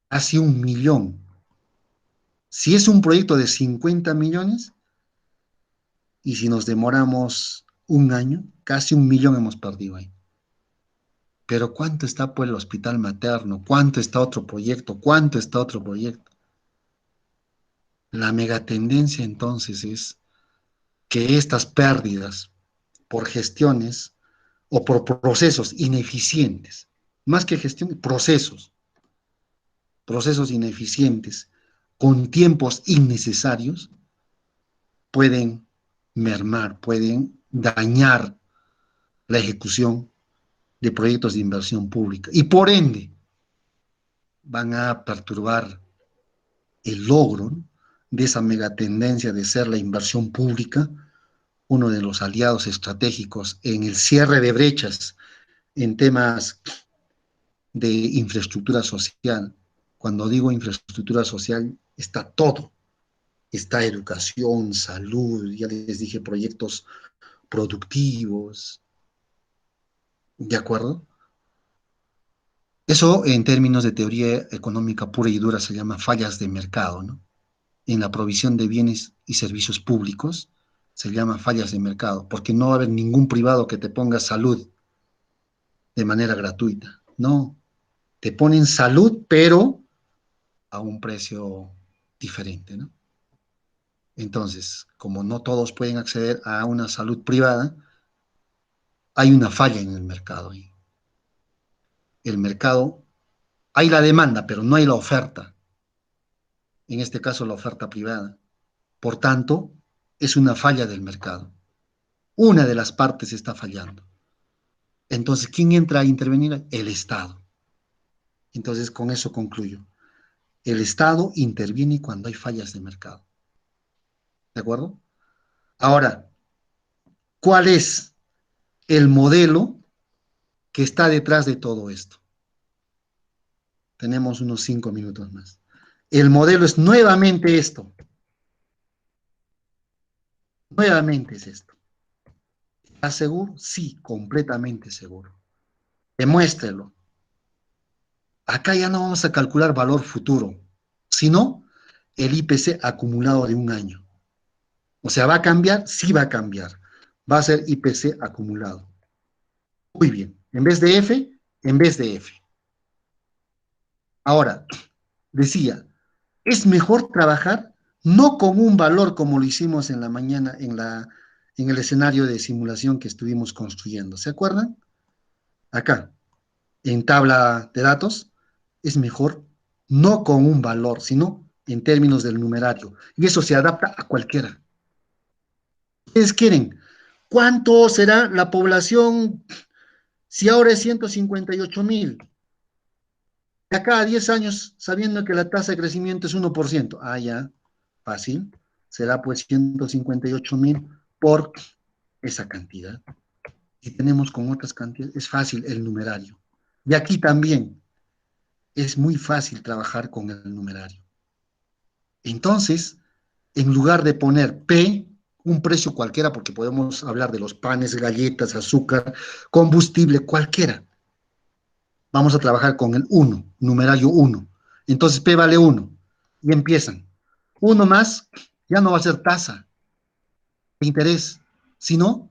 casi 1 millón. Si es un proyecto de 50 millones, y si nos demoramos un año, casi 1 millón hemos perdido ahí. Pero ¿cuánto está por el hospital materno? ¿Cuánto está otro proyecto? ¿Cuánto está otro proyecto? La megatendencia entonces es que estas pérdidas por gestiones o por procesos ineficientes, más que gestión, procesos ineficientes con tiempos innecesarios, pueden mermar, pueden dañar la ejecución de proyectos de inversión pública y por ende van a perturbar el logro, ¿no?, de esa megatendencia de ser la inversión pública uno de los aliados estratégicos en el cierre de brechas en temas de infraestructura social. Cuando digo infraestructura social, está todo. Está educación, salud, ya les dije, proyectos productivos, ¿de acuerdo? Eso en términos de teoría económica pura y dura se llama fallas de mercado, ¿no? En la provisión de bienes y servicios públicos se llama fallas de mercado, porque no va a haber ningún privado que te ponga salud de manera gratuita. No, te ponen salud, pero a un precio diferente, ¿no? Entonces, como no todos pueden acceder a una salud privada, hay una falla en el mercado. El mercado, hay la demanda, pero no hay la oferta. En este caso, la oferta privada. Por tanto, es una falla del mercado. Una de las partes está fallando. Entonces, ¿quién entra a intervenir? El Estado. Entonces, con eso concluyo. El Estado interviene cuando hay fallas de mercado. ¿De acuerdo? Ahora, ¿cuál es el modelo que está detrás de todo esto? Tenemos unos 5 minutos más. El modelo es nuevamente esto. Nuevamente es esto. ¿Estás seguro? Sí, completamente seguro. Demuéstrelo. Acá ya no vamos a calcular valor futuro, sino el IPC acumulado de un año. O sea, ¿va a cambiar? Sí va a cambiar. Va a ser IPC acumulado. Muy bien. En vez de F, en vez de F. Ahora, decía, es mejor trabajar no con un valor como lo hicimos en la mañana en el escenario de simulación que estuvimos construyendo. ¿Se acuerdan? Acá, en tabla de datos, es mejor no con un valor, sino en términos del numerario. Y eso se adapta a cualquiera. Ustedes quieren, ¿cuánto será la población si ahora es 158.000? De acá a 10 años, sabiendo que la tasa de crecimiento es 1%. Ah, ya, fácil. Será pues 158.000 por esa cantidad. Si tenemos con otras cantidades, es fácil el numerario. Y aquí también es muy fácil trabajar con el numerario. Entonces, en lugar de poner P, un precio cualquiera, porque podemos hablar de los panes, galletas, azúcar, combustible, cualquiera, vamos a trabajar con el 1, numerario 1. Entonces P vale 1 y empiezan. 1 más, ya no va a ser tasa de interés, sino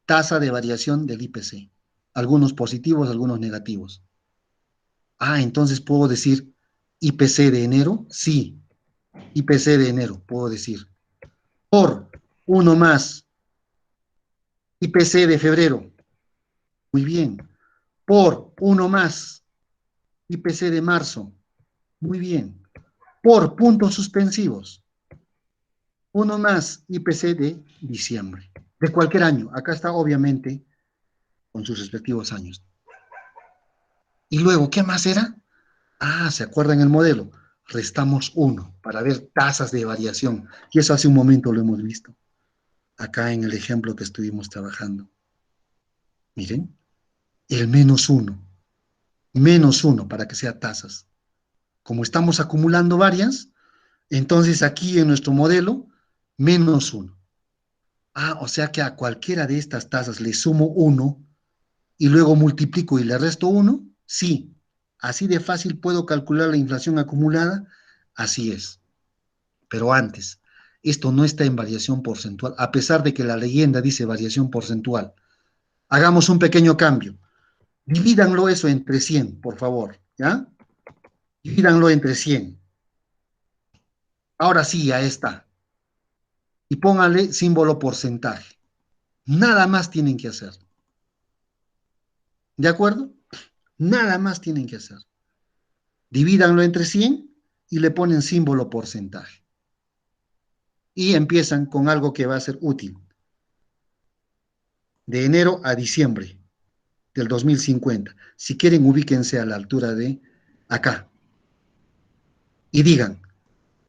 tasa de variación del IPC. Algunos positivos, algunos negativos. Ah, entonces puedo decir IPC de enero, sí, IPC de enero, puedo decir. Por 1 más IPC de febrero, muy bien. Por 1 más IPC de marzo, muy bien. Por puntos suspensivos, 1 más IPC de diciembre, de cualquier año. Acá está obviamente con sus respectivos años. Y luego, ¿qué más era? Ah, ¿se acuerdan el modelo? Restamos 1 para ver tasas de variación. Y eso hace un momento lo hemos visto, acá en el ejemplo que estuvimos trabajando. Miren, el menos uno para que sea tasas. Como estamos acumulando varias, entonces aquí en nuestro modelo, menos uno. Ah, o sea que a cualquiera de estas tasas le sumo uno y luego multiplico y le resto uno. Sí, así de fácil puedo calcular la inflación acumulada. Así es. Pero antes, esto no está en variación porcentual, a pesar de que la leyenda dice variación porcentual. Hagamos un pequeño cambio. Divídanlo eso entre 100, por favor, ¿ya? Divídanlo entre 100. Ahora sí, ya está. Y pónganle símbolo porcentaje. Nada más tienen que hacer. ¿De acuerdo? Nada más tienen que hacer. Divídanlo entre 100 y le ponen símbolo porcentaje. Y empiezan con algo que va a ser útil. De enero a diciembre del 2050. Si quieren, ubíquense a la altura de acá. Y digan,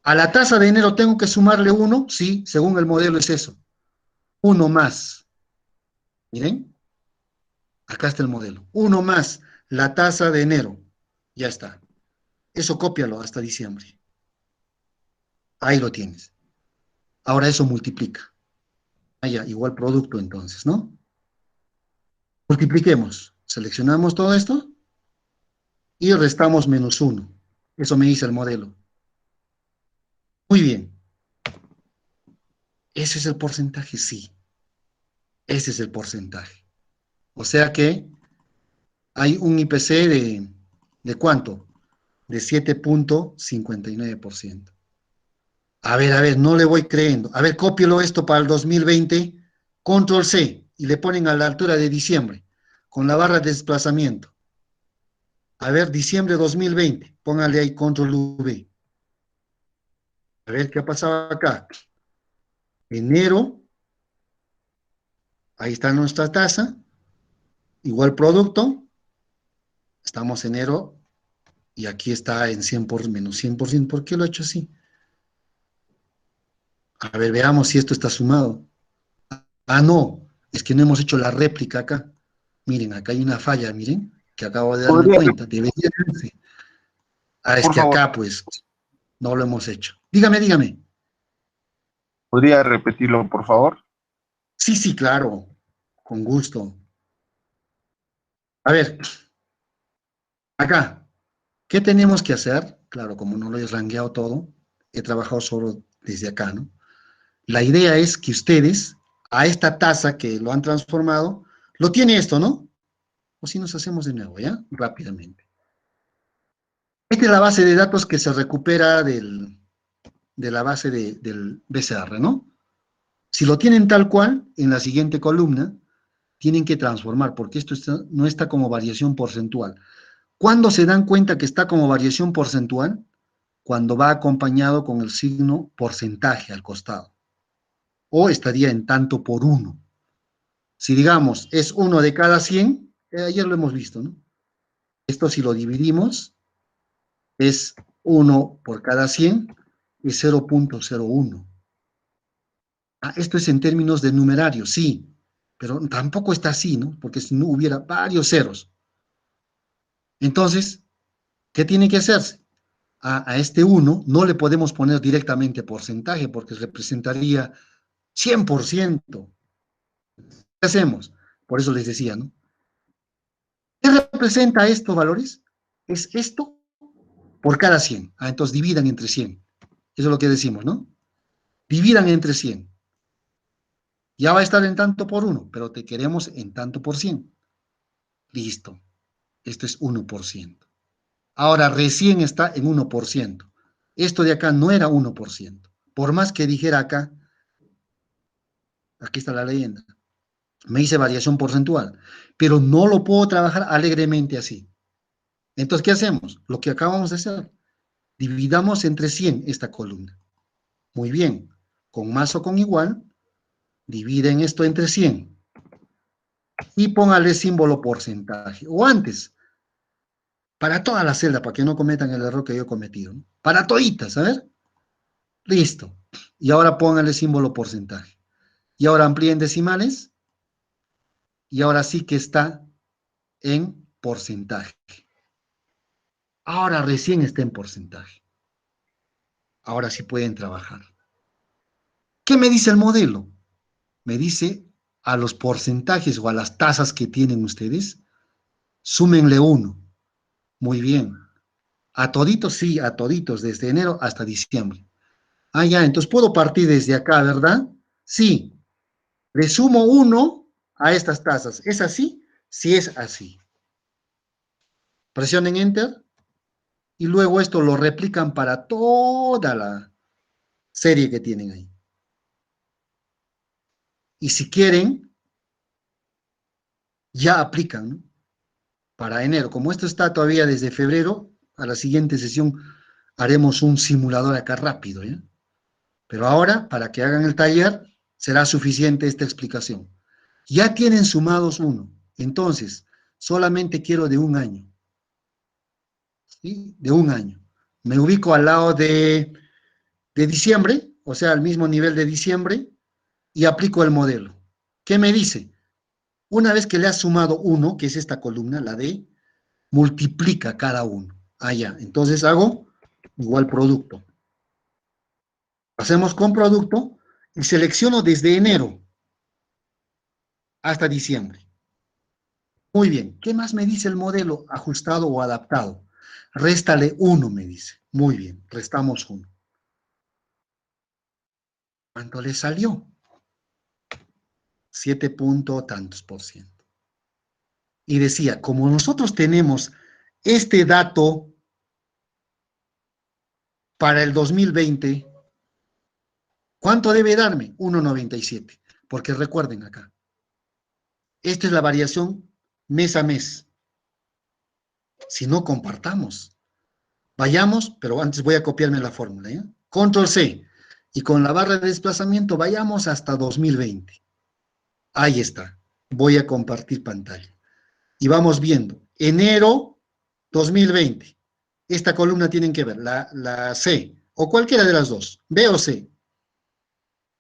¿a la tasa de enero tengo que sumarle 1? Sí, según el modelo es eso. 1 más. Miren, acá está el modelo. 1 más la tasa de enero. Ya está. Eso cópialo hasta diciembre. Ahí lo tienes. Ahora eso multiplica. Allá, igual producto entonces, ¿no? Multipliquemos. Seleccionamos todo esto y restamos menos 1. Eso me dice el modelo. Muy bien. ¿Ese es el porcentaje? Sí. Ese es el porcentaje. O sea que hay un IPC ¿de cuánto? De 7,59%. A ver, no le voy creyendo. A ver, cópielo esto para el 2020, control C, y le ponen a la altura de diciembre, con la barra de desplazamiento. A ver, diciembre 2020, póngale ahí control V. A ver, ¿qué ha pasado acá? Enero, ahí está nuestra tasa, igual producto, estamos en enero, y aquí está en 100 por menos 100%. ¿Por qué lo he hecho así? A ver, veamos si esto está sumado. Ah, no, es que no hemos hecho la réplica acá. Miren, acá hay una falla, miren, que acabo de darme ¿Podría, cuenta. Debería darse. Ah, es por que favor, acá, pues, no lo hemos hecho. Dígame, dígame. podría repetirlo, por favor? Sí, sí, claro, con gusto. A ver, acá, ¿qué tenemos que hacer? Claro, como no lo he rangueado todo, he trabajado solo desde acá, ¿no? La idea es que ustedes, a esta tasa que lo han transformado, lo tiene esto, ¿no? O si nos hacemos de nuevo, ¿ya? Rápidamente. Esta es la base de datos que se recupera de la base del BCR, ¿no? Si lo tienen tal cual, en la siguiente columna, tienen que transformar, porque esto no está como variación porcentual. ¿Cuándo se dan cuenta que está como variación porcentual? Cuando va acompañado con el signo porcentaje al costado, o estaría en tanto por uno. Si digamos, es 1 de cada 100, ayer lo hemos visto, ¿no? Esto si lo dividimos, es 1 por cada 100, es 0,01. Ah, esto es en términos de numerario, sí, pero tampoco está así, ¿no? Porque si no hubiera varios ceros. Entonces, ¿qué tiene que hacerse? A este 1 no le podemos poner directamente porcentaje porque representaría 100%. ¿Qué hacemos? Por eso les decía, ¿no? ¿Qué representa estos valores? Es esto por cada 100. Ah, entonces dividan entre 100. Eso es lo que decimos, ¿no? Dividan entre 100. Ya va a estar en tanto por 1, pero te queremos en tanto por 100. Listo. Esto es 1%. Ahora recién está en 1%. Esto de acá no era 1%. Por más que dijera acá, aquí está la leyenda, me dice variación porcentual, pero no lo puedo trabajar alegremente así. Entonces, ¿qué hacemos? Lo que acabamos de hacer. Dividamos entre 100 esta columna. Muy bien. Con más o con igual, dividen esto entre 100 y póngale símbolo porcentaje. O antes, Para toda la celda, para que no cometan el error que yo he cometido, ¿no? Para toditas, a ver. Listo. Y ahora pónganle símbolo porcentaje. Y ahora amplíen decimales. Y ahora sí que está en porcentaje. Ahora recién está en porcentaje. Ahora sí pueden trabajar. ¿Qué me dice el modelo? Me dice a los porcentajes o a las tasas que tienen ustedes, súmenle 1. Muy bien. A toditos, sí, a toditos, desde enero hasta diciembre. Ah, ya, entonces puedo partir desde acá, ¿verdad? Sí. Le sumo 1 a estas tasas. ¿Es así? Sí es así. Presionen Enter y luego esto lo replican para toda la serie que tienen ahí. Y si quieren, ya aplican, ¿no? Para enero. Como esto está todavía desde febrero, a la siguiente sesión haremos un simulador acá rápido, ¿ya? Pero ahora, para que hagan el taller, será suficiente esta explicación. Ya tienen sumados 1. Entonces, solamente quiero de un año. ¿Sí? De un año. Me ubico al lado de diciembre, o sea, al mismo nivel de diciembre, y aplico el modelo. ¿Qué me dice? Una vez que le has sumado 1, que es esta columna, la D, multiplica cada uno. Ah, ya. Entonces hago igual producto. Hacemos con producto y selecciono desde enero hasta diciembre. Muy bien. ¿Qué más me dice el modelo ajustado o adaptado? Réstale 1, me dice. Muy bien. Restamos 1. ¿Cuánto le salió? 7 punto tantos por ciento. Y decía, como nosotros tenemos este dato para el 2020, ¿cuánto debe darme? 1,97. Porque recuerden acá, esta es la variación mes a mes. Si no, compartamos. Vayamos, pero antes voy a copiarme la fórmula, ¿ya? Control C. Y con la barra de desplazamiento vayamos hasta 2020. Ahí está. Voy a compartir pantalla. Y vamos viendo. Enero 2020. Esta columna tienen que ver, la C, o cualquiera de las dos, B o C.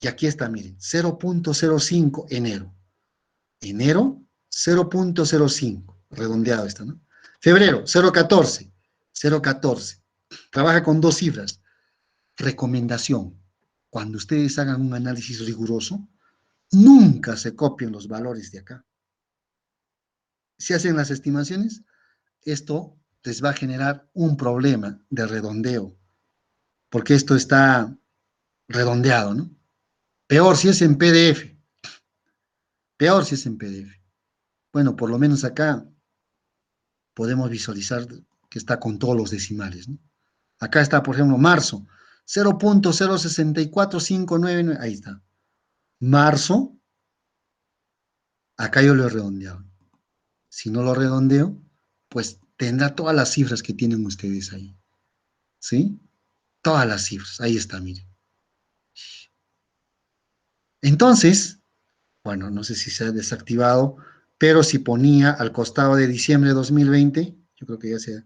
Y aquí está, miren, 0.05 enero. Enero, 0.05, redondeado está, ¿no? Febrero, 0.14, 0.14. Trabaja con 2 cifras. Recomendación, cuando ustedes hagan un análisis riguroso, nunca se copien los valores de acá. Si hacen las estimaciones, esto les va a generar un problema de redondeo, porque esto está redondeado, ¿no? Peor si es en PDF, peor si es en PDF. Bueno, por lo menos acá podemos visualizar que está con todos los decimales, ¿no? Acá está, por ejemplo, marzo, 0.064599, ahí está. Marzo, acá yo lo he redondeado. Si no lo redondeo, pues tendrá todas las cifras que tienen ustedes ahí, ¿sí? Todas las cifras, ahí está, miren. Entonces, bueno, no sé si se ha desactivado, pero si ponía al costado de diciembre de 2020, yo creo que ya se ha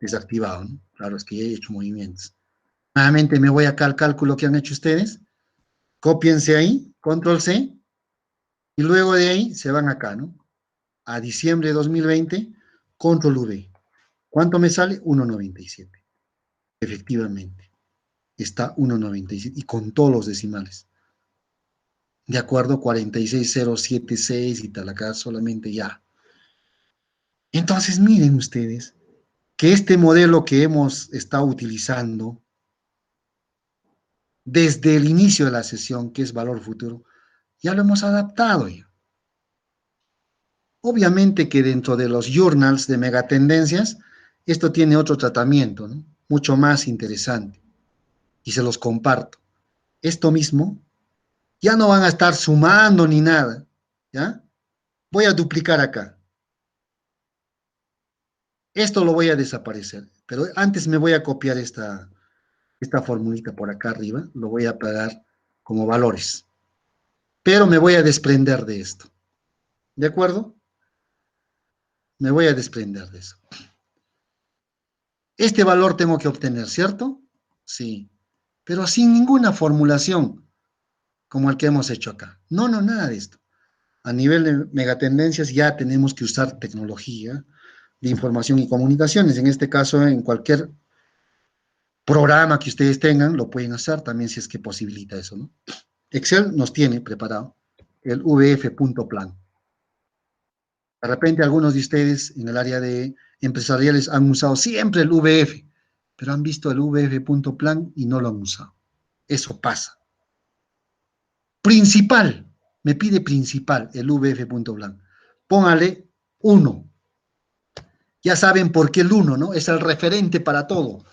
desactivado, ¿no? Claro, es que ya he hecho movimientos. Nuevamente me voy acá al cálculo que han hecho ustedes, cópiense ahí, control C, y luego de ahí se van acá, ¿no? A diciembre de 2020, control V. ¿Cuánto me sale? 1,97. Efectivamente, está 1,97 y con todos los decimales. De acuerdo, 46,076 y tal, acá solamente ya. Entonces, miren ustedes que este modelo que hemos estado utilizando desde el inicio de la sesión, que es valor futuro, ya lo hemos adaptado ya. Obviamente que dentro de los journals de megatendencias, esto tiene otro tratamiento, ¿no? Mucho más interesante, y se los comparto. Esto mismo, ya no van a estar sumando ni nada, ¿ya? Voy a duplicar acá. Esto lo voy a desaparecer, pero antes me voy a copiar esta formulita por acá arriba, lo voy a pegar como valores, pero me voy a desprender de esto, ¿de acuerdo? Me voy a desprender de eso. Este valor tengo que obtener, ¿cierto? Sí, pero sin ninguna formulación como el que hemos hecho acá. No, no, nada de esto. A nivel de megatendencias ya tenemos que usar tecnología de información y comunicaciones. En este caso, en cualquier programa que ustedes tengan, lo pueden hacer también si es que posibilita eso, ¿no? Excel nos tiene preparado el vf.plan. De repente algunos de ustedes en el área de empresariales han usado siempre el VF, pero han visto el vf.plan y no lo han usado. Eso pasa. Principal, me pide principal el vf.plan. Póngale 1. Ya saben por qué el 1, ¿no? Es el referente para todo.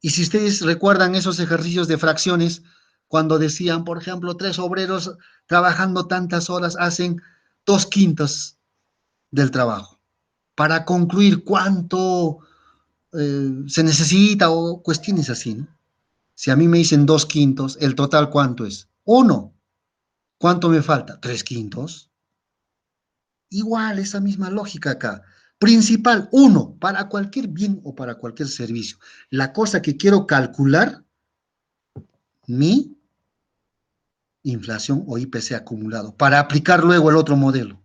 Y si ustedes recuerdan esos ejercicios de fracciones, cuando decían, por ejemplo, 3 obreros trabajando tantas horas hacen 2/5 del trabajo. Para concluir cuánto se necesita o cuestiones así, ¿no? Si a mí me dicen 2/5, ¿el total cuánto es? 1. ¿Cuánto me falta? 3/5. Igual, esa misma lógica acá. Principal, 1, para cualquier bien o para cualquier servicio. La cosa que quiero calcular, mi inflación o IPC acumulado, para aplicar luego el otro modelo.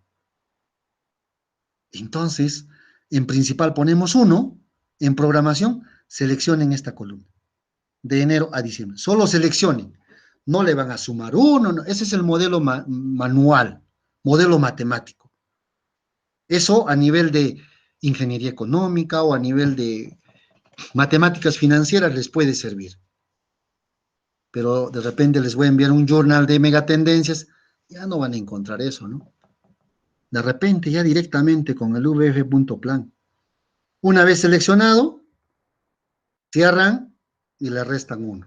Entonces, en principal ponemos 1, en programación, seleccionen esta columna, de enero a diciembre. Solo seleccionen, no le van a sumar 1, no. Ese es el modelo manual, modelo matemático. Eso a nivel de ingeniería económica o a nivel de matemáticas financieras les puede servir. Pero de repente les voy a enviar un journal de megatendencias, ya no van a encontrar eso, ¿no? De repente ya directamente con el vf.plan. Una vez seleccionado, cierran y le restan 1.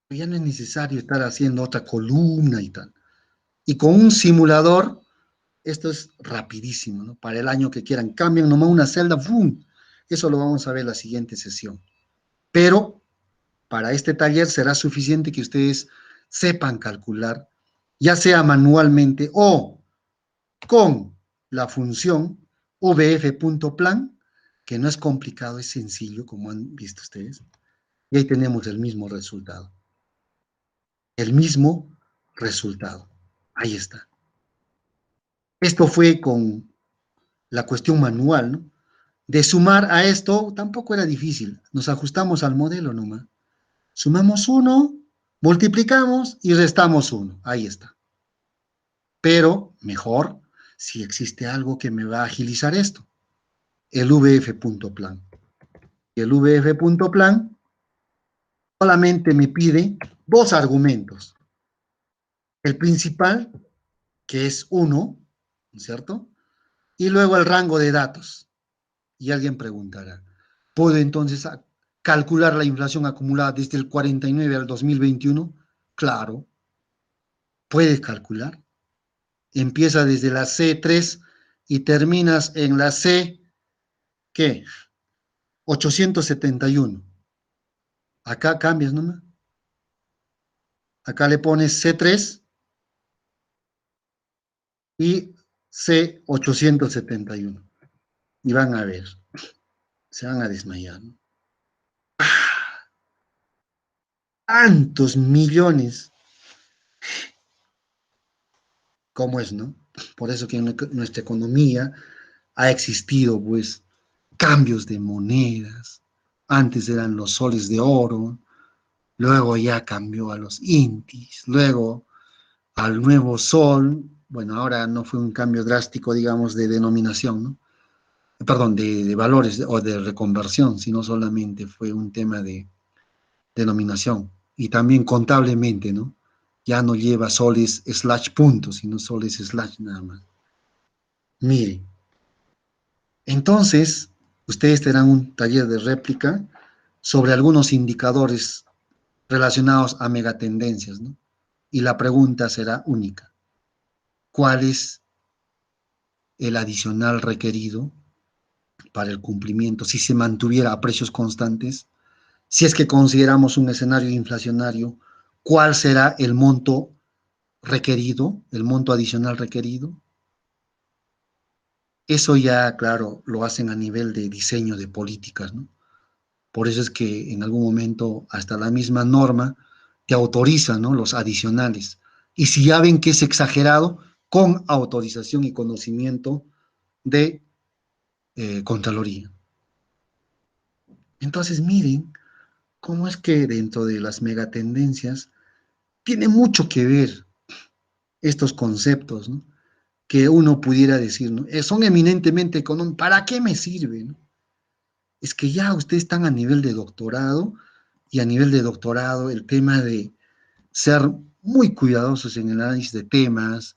Ya no es necesario estar haciendo otra columna y tal. Y con un simulador, esto es rapidísimo, ¿no? Para el año que quieran, cambian nomás una celda, ¡boom! Eso lo vamos a ver en la siguiente sesión. Pero para este taller será suficiente que ustedes sepan calcular, ya sea manualmente o con la función vf.plan, que no es complicado, es sencillo, como han visto ustedes, y ahí tenemos el mismo resultado. El mismo resultado. Ahí está. Esto fue con la cuestión manual, ¿no? De sumar a esto tampoco era difícil. Nos ajustamos al modelo nomás. Sumamos 1, multiplicamos y restamos 1. Ahí está. Pero mejor si existe algo que me va a agilizar esto. El vf.plan. Y el vf.plan solamente me pide 2 argumentos. El principal, que es 1, ¿no es cierto? Y luego el rango de datos. Y alguien preguntará, ¿puedo entonces calcular la inflación acumulada desde el 49 al 2021? Claro, puedes calcular. Empieza desde la C3 y terminas en la C, ¿qué? 871. Acá cambias nomás. Acá le pones C3 y C871. Y van a ver, se van a desmayar, ¿no? Tantos millones. ¿Cómo es, no? Por eso que en nuestra economía ha existido, pues, cambios de monedas. Antes eran los soles de oro, luego ya cambió a los intis, luego al nuevo sol. Bueno, ahora no fue un cambio drástico, digamos, de denominación, ¿no? Perdón, de valores o de reconversión, sino solamente fue un tema de denominación. Y también contablemente, ¿no? Ya no lleva soles slash puntos, sino soles slash nada más. Miren, entonces, ustedes tendrán un taller de réplica sobre algunos indicadores relacionados a megatendencias, ¿no? Y la pregunta será única. ¿Cuál es el adicional requerido para el cumplimiento si se mantuviera a precios constantes? Si es que consideramos un escenario inflacionario, ¿cuál será el monto requerido, el monto adicional requerido? Eso ya, claro, lo hacen a nivel de diseño de políticas, ¿no? Por eso es que en algún momento hasta la misma norma te autoriza, ¿no? Los adicionales. Y si ya ven que es exagerado, con autorización y conocimiento de Contraloría. Entonces, miren cómo es que dentro de las megatendencias tiene mucho que ver estos conceptos, ¿no? Que uno pudiera decir, ¿no? Son eminentemente económicos. ¿Para qué me sirven? ¿No? Es que ya ustedes están a nivel de doctorado y a nivel de doctorado el tema de ser muy cuidadosos en el análisis de temas,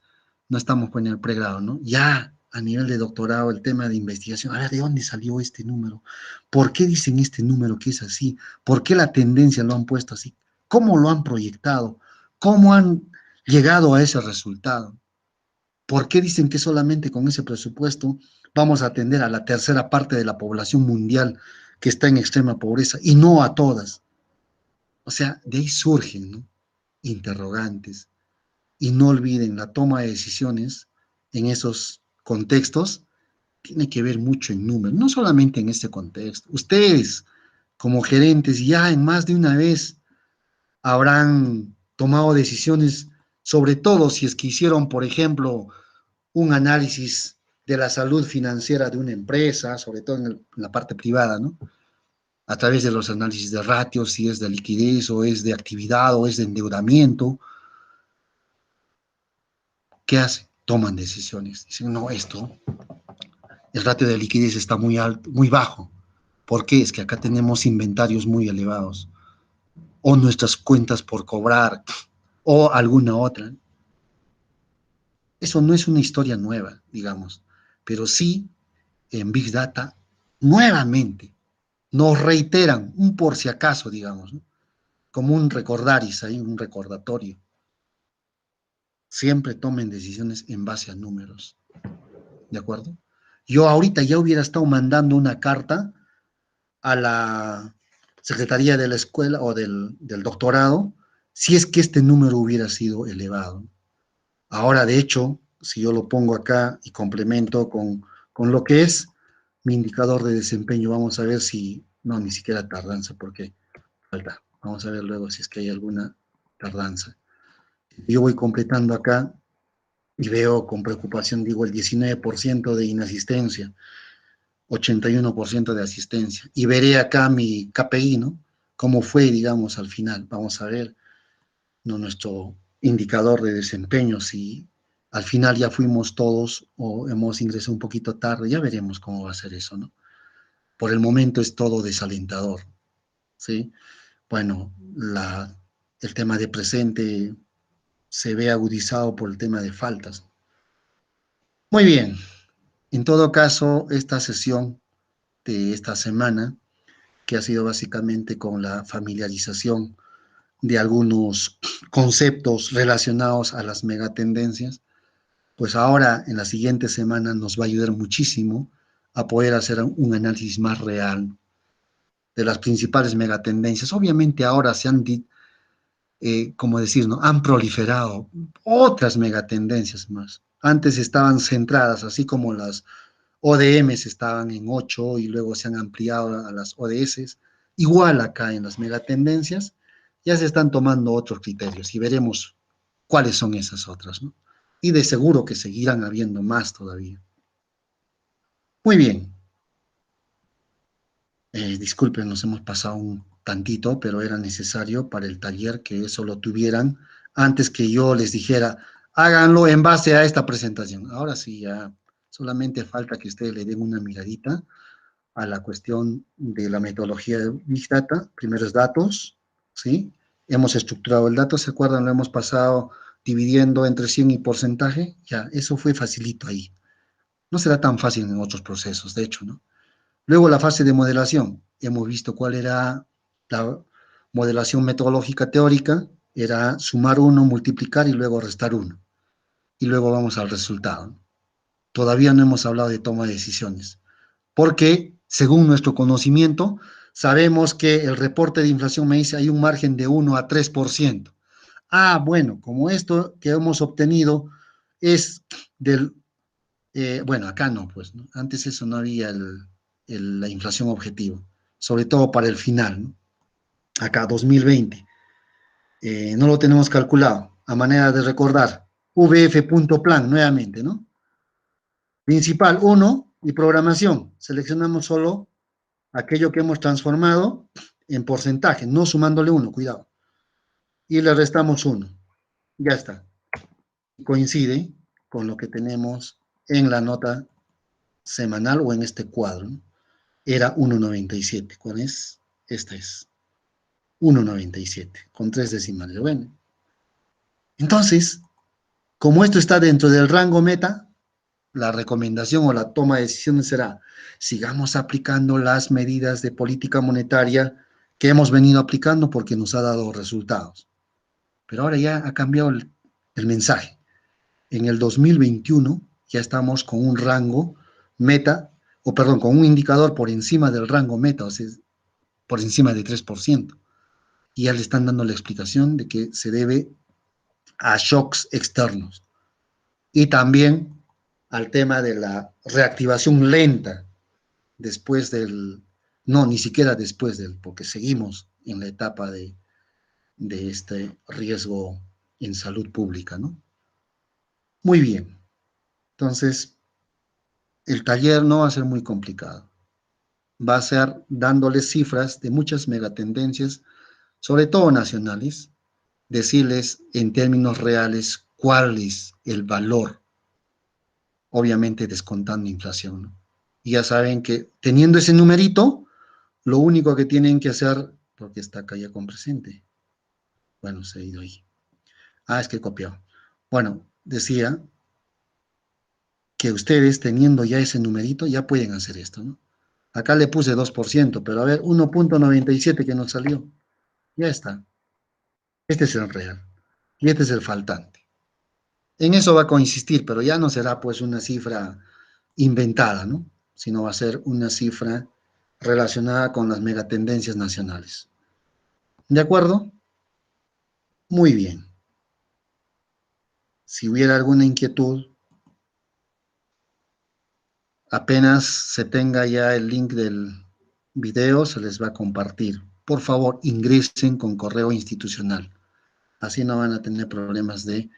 no estamos con el pregrado, ¿no? Ya a nivel de doctorado el tema de investigación, a ver, ¿de dónde salió este número? ¿Por qué dicen este número que es así? ¿Por qué la tendencia lo han puesto así? ¿Cómo lo han proyectado? ¿Cómo han llegado a ese resultado? ¿Por qué dicen que solamente con ese presupuesto vamos a atender a la tercera parte de la población mundial que está en extrema pobreza y no a todas? O sea, de ahí surgen, ¿no? Interrogantes. Y no olviden, la toma de decisiones en esos contextos tiene que ver mucho en números, no solamente en este contexto. Ustedes, como gerentes, ya en más de una vez habrán tomado decisiones, sobre todo si es que hicieron, por ejemplo, un análisis de la salud financiera de una empresa, sobre todo en la parte privada, ¿no? A través de los análisis de ratios, si es de liquidez o es de actividad o es de endeudamiento, ¿qué hacen? Toman decisiones. Dicen, no, esto, el ratio de liquidez está muy alto, muy bajo. ¿Por qué? Es que acá tenemos inventarios muy elevados, o nuestras cuentas por cobrar, o alguna otra. Eso no es una historia nueva, digamos, pero sí en Big Data, nuevamente, nos reiteran, un por si acaso, digamos, ¿no? Como un recordaris ahí, un recordatorio. Siempre tomen decisiones en base a números, ¿de acuerdo? Yo ahorita ya hubiera estado mandando una carta a la secretaría de la escuela o del doctorado si es que este número hubiera sido elevado. Ahora, de hecho, si yo lo pongo acá y complemento con lo que es mi indicador de desempeño, vamos a ver si, no, ni siquiera tardanza, porque falta. Vamos a ver luego si es que hay alguna tardanza. Yo voy completando acá y veo con preocupación, digo, el 19% de inasistencia, 81% de asistencia. Y veré acá mi KPI, ¿no? Cómo fue, digamos, al final. Vamos a ver, ¿no? Nuestro indicador de desempeño, si al final ya fuimos todos o hemos ingresado un poquito tarde, ya veremos cómo va a ser eso, ¿no? Por el momento es todo desalentador, ¿sí? Bueno, el tema de presente se ve agudizado por el tema de faltas. Muy bien, en todo caso, esta sesión de esta semana, que ha sido básicamente con la familiarización de algunos conceptos relacionados a las megatendencias, pues ahora en la siguiente semana nos va a ayudar muchísimo a poder hacer un análisis más real de las principales megatendencias. Obviamente ahora se han, como decir, ¿no? Han proliferado otras megatendencias más. Antes estaban centradas, así como las ODMs estaban en 8 y luego se han ampliado a las ODS. Igual acá en las megatendencias ya se están tomando otros criterios y veremos cuáles son esas otras, ¿no? Y de seguro que seguirán habiendo más todavía. Muy bien. Disculpen, nos hemos pasado un tantito, pero era necesario para el taller que eso lo tuvieran antes que yo les dijera, háganlo en base a esta presentación. Ahora sí, ya solamente falta que ustedes le den una miradita a la cuestión de la metodología de Big Data. Primero es datos, ¿sí? Hemos estructurado el dato, ¿se acuerdan? Lo hemos pasado dividiendo entre 100 y porcentaje. Ya, eso fue facilito ahí. No será tan fácil en otros procesos, de hecho, ¿no? Luego la fase de modelación. Hemos visto cuál era la modelación metodológica teórica. Era sumar uno, multiplicar y luego restar uno. Y luego vamos al resultado. Todavía no hemos hablado de toma de decisiones. Porque, según nuestro conocimiento, sabemos que el reporte de inflación me dice hay un margen de 1 a 3%. Ah, bueno, como esto que hemos obtenido es del Bueno, acá no, pues, ¿no? Antes eso no había la inflación objetivo, sobre todo para el final, ¿no? Acá, 2020. No lo tenemos calculado. A manera de recordar, VF.plan, nuevamente, ¿no? Principal, 1, y programación. Seleccionamos solo aquello que hemos transformado en porcentaje, no sumándole 1, cuidado. Y le restamos 1. Ya está. Coincide con lo que tenemos en la nota semanal o en este cuadro, ¿no? Era 1,97. ¿Cuál es? Esta es 1,97, con 3 decimales. Bueno, entonces, como esto está dentro del rango meta, la recomendación o la toma de decisiones será: sigamos aplicando las medidas de política monetaria que hemos venido aplicando porque nos ha dado resultados. Pero ahora ya ha cambiado el mensaje. En el 2021 ya estamos con un rango meta, o perdón, con un indicador por encima del rango meta, o sea, por encima de 3%. Y ya le están dando la explicación de que se debe a shocks externos y también al tema de la reactivación lenta después del, no, ni siquiera después del, porque seguimos en la etapa de este riesgo en salud pública, ¿no? Muy bien, entonces el taller no va a ser muy complicado, va a ser dándoles cifras de muchas megatendencias, sobre todo nacionales, decirles en términos reales cuál es el valor, obviamente descontando inflación, ¿no? Y ya saben que teniendo ese numerito, lo único que tienen que hacer, porque está acá ya con presente, bueno, se ha ido ahí. Ah, es que he copiado. Bueno, decía que ustedes teniendo ya ese numerito ya pueden hacer esto, ¿no? Acá le puse 2%, pero a ver, 1,97 que nos salió. Ya está. Este es el real. Y este es el faltante. En eso va a coincidir, pero ya no será pues una cifra inventada, ¿no? Sino va a ser una cifra relacionada con las megatendencias nacionales. ¿De acuerdo? Muy bien. Si hubiera alguna inquietud, apenas se tenga ya el link del video, se les va a compartir. Por favor, ingresen con correo institucional. Así no van a tener problemas de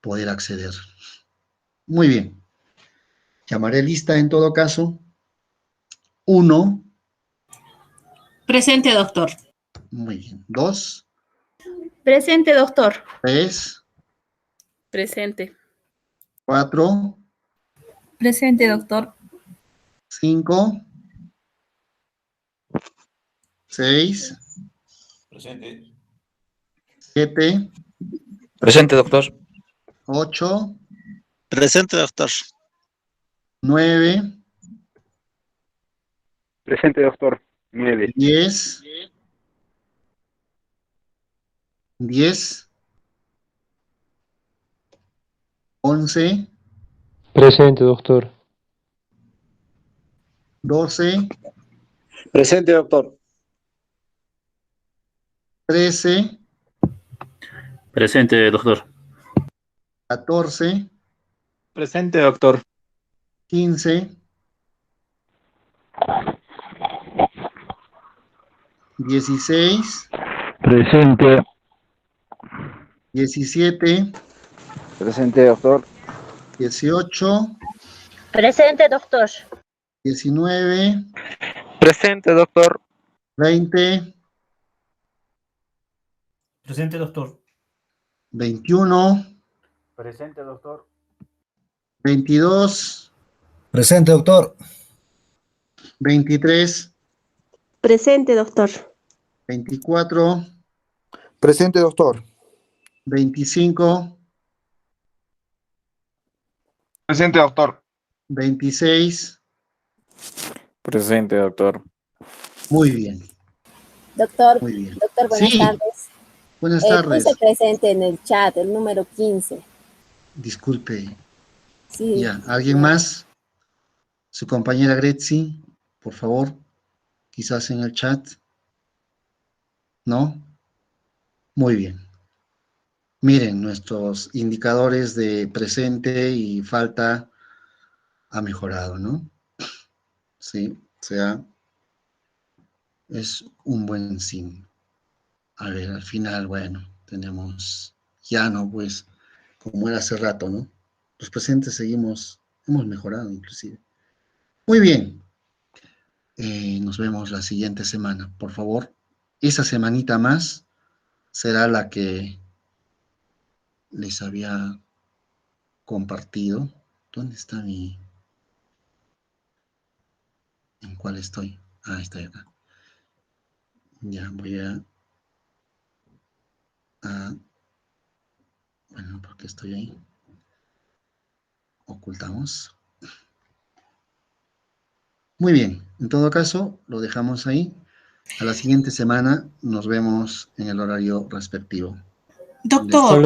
poder acceder. Muy bien. Llamaré lista en todo caso. 1. Presente, doctor. Muy bien. 2. Presente, doctor. 3. Presente. 4. Presente, doctor. 5. 6. Presente. 7. Presente, doctor. 8. Presente, doctor. 9. Presente, doctor. 9. 10. 10. 11. Presente, doctor. 12. Presente, doctor. 13. Presente, doctor. 14. Presente, doctor. 15. 16. Presente. 17. Presente, doctor. 18. Presente, doctor. 19. Presente, doctor. 20. Presente, doctor. 21. Presente, doctor. 22. Presente, doctor. 23. Presente, doctor. 24. Presente, doctor. 25. Presente, doctor. 26. Presente, doctor. Muy bien, Doctor, muy bien. doctor, buenas Sí, tardes. buenas Puse tardes. presente en el chat el número 15. Disculpe. Sí. Ya, ¿alguien más? Su compañera Gretzi, por favor, quizás en el chat. ¿No? Muy bien. Miren, nuestros indicadores de presente y falta ha mejorado, ¿no? Sí, o sea, es un buen signo. A ver, al final, bueno, tenemos, ya no, pues, como era hace rato, ¿no? Los presentes hemos mejorado inclusive. Muy bien. Nos vemos la siguiente semana. Por favor, esa semanita más será la que les había compartido. ¿Dónde está mi...? ¿En cuál estoy? Ah, estoy acá. Ya voy bueno, porque estoy ahí. Ocultamos. Muy bien. En todo caso, lo dejamos ahí. A la siguiente semana nos vemos en el horario respectivo. Doctor,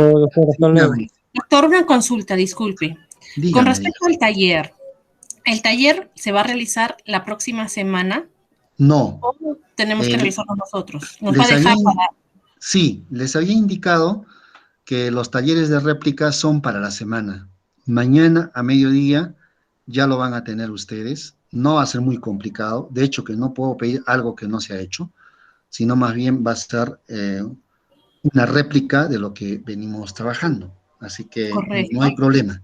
Dígame, doctor, una consulta, disculpe. Con dígame. respecto al taller, ¿el taller se va a realizar la próxima semana No. o tenemos que realizarlo nosotros? ¿Nos va Les a dejar había, para...? sí, les había indicado que los talleres de réplica son para la semana. Mañana a mediodía ya lo van a tener ustedes. No va a ser muy complicado. De hecho, que no puedo pedir algo que no se ha hecho, sino más bien va a ser una réplica de lo que venimos trabajando. Así que Correcto. no hay problema.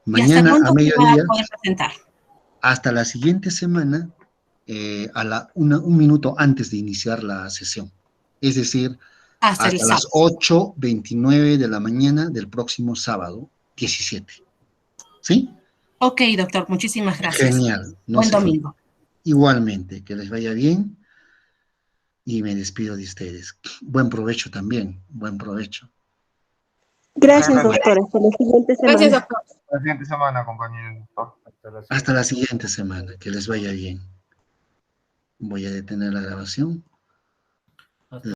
¿Y hasta Mañana a cuándo se va a mediodía, poder presentar? hasta la siguiente semana, un minuto antes de iniciar la sesión. Es decir, Hasta el hasta las sábado. 8:29 de la mañana del próximo sábado, 17. ¿Sí? Ok, doctor, muchísimas gracias. Genial. No Buen se preocupen. domingo. Igualmente, que les vaya bien y me despido de ustedes. Buen provecho también, buen provecho. Gracias, doctor. Hasta la siguiente semana. Gracias, doctor. La siguiente semana, compañero doctor. Hasta la siguiente semana, que les vaya bien. Voy a detener la grabación.